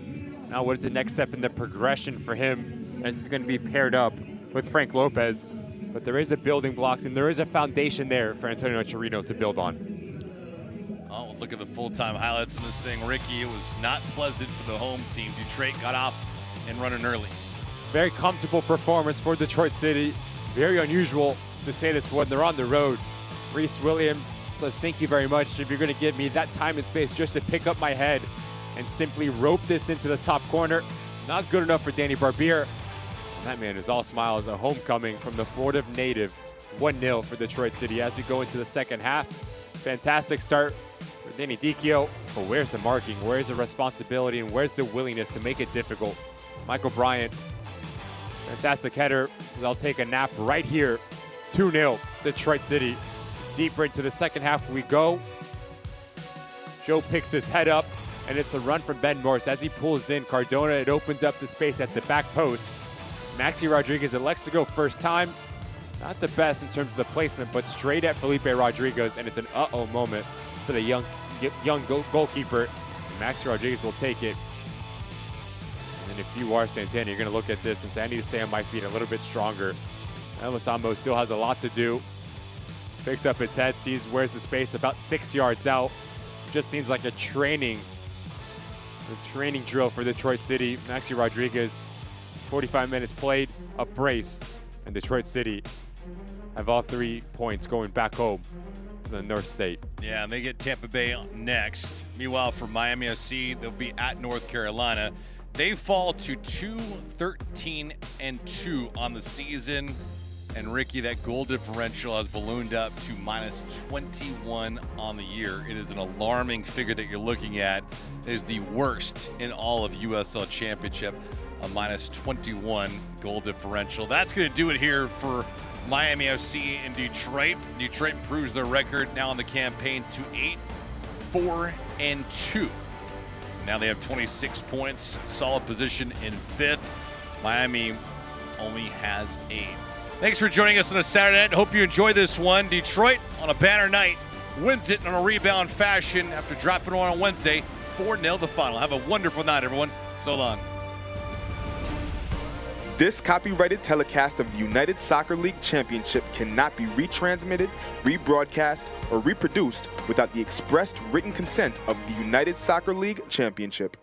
Now what is the next step in the progression for him, as he's going to be paired up with Frank Lopez. But there is a building blocks and there is a foundation there for Antonio Nocerino to build on. Oh, look at the full-time highlights in this thing, Ricky. It was not pleasant for the home team. Detroit got off and running early. Very comfortable performance for Detroit City. Very unusual to say this when they're on the road. Reese Williams says, thank you very much if you're going to give me that time and space just to pick up my head and simply rope this into the top corner. Not good enough for Danny Barbier. That man is all smiles. A homecoming from the Florida native. 1-0 for Detroit City as we go into the second half. Fantastic start for Danny Dicchio. But where's the marking? Where's the responsibility? And where's the willingness to make it difficult? Michael Bryant. Fantastic header. So they'll take a nap right here. 2-0 Detroit City. Deeper into the second half we go. Joe picks his head up. And it's a run from Ben Morse. As he pulls in Cardona, it opens up the space at the back post. Maxi Rodriguez elects to go first time. Not the best in terms of the placement, but straight at Felipe Rodriguez, and it's an uh-oh moment for the young goalkeeper. Maxi Rodriguez will take it. And if you are Santana, you're going to look at this and say, I need to stay on my feet a little bit stronger. El Musambo still has a lot to do. Picks up his head, sees where's the space, about 6 yards out. Just seems like a training drill for Detroit City. Maxi Rodriguez, 45 minutes played, a brace, and Detroit City have all 3 points going back home to the North State. Yeah, and they get Tampa Bay next. Meanwhile, for Miami FC, they'll be at North Carolina. They fall to 2-13-2 on the season. And Ricky, that goal differential has ballooned up to -21 on the year. It is an alarming figure that you're looking at. It is the worst in all of USL Championship, a -21 goal differential. That's going to do it here for Miami FC in Detroit. Detroit improves their record now in the campaign to 8-4-2. Now they have 26 points, solid position in 5th. Miami only has 8. Thanks for joining us on a Saturday night. Hope you enjoy this one. Detroit on a banner night wins it in a rebound fashion after dropping one on Wednesday. 4-0 the final. Have a wonderful night, everyone. So long. This copyrighted telecast of the United Soccer League Championship cannot be retransmitted, rebroadcast, or reproduced without the expressed written consent of the United Soccer League Championship.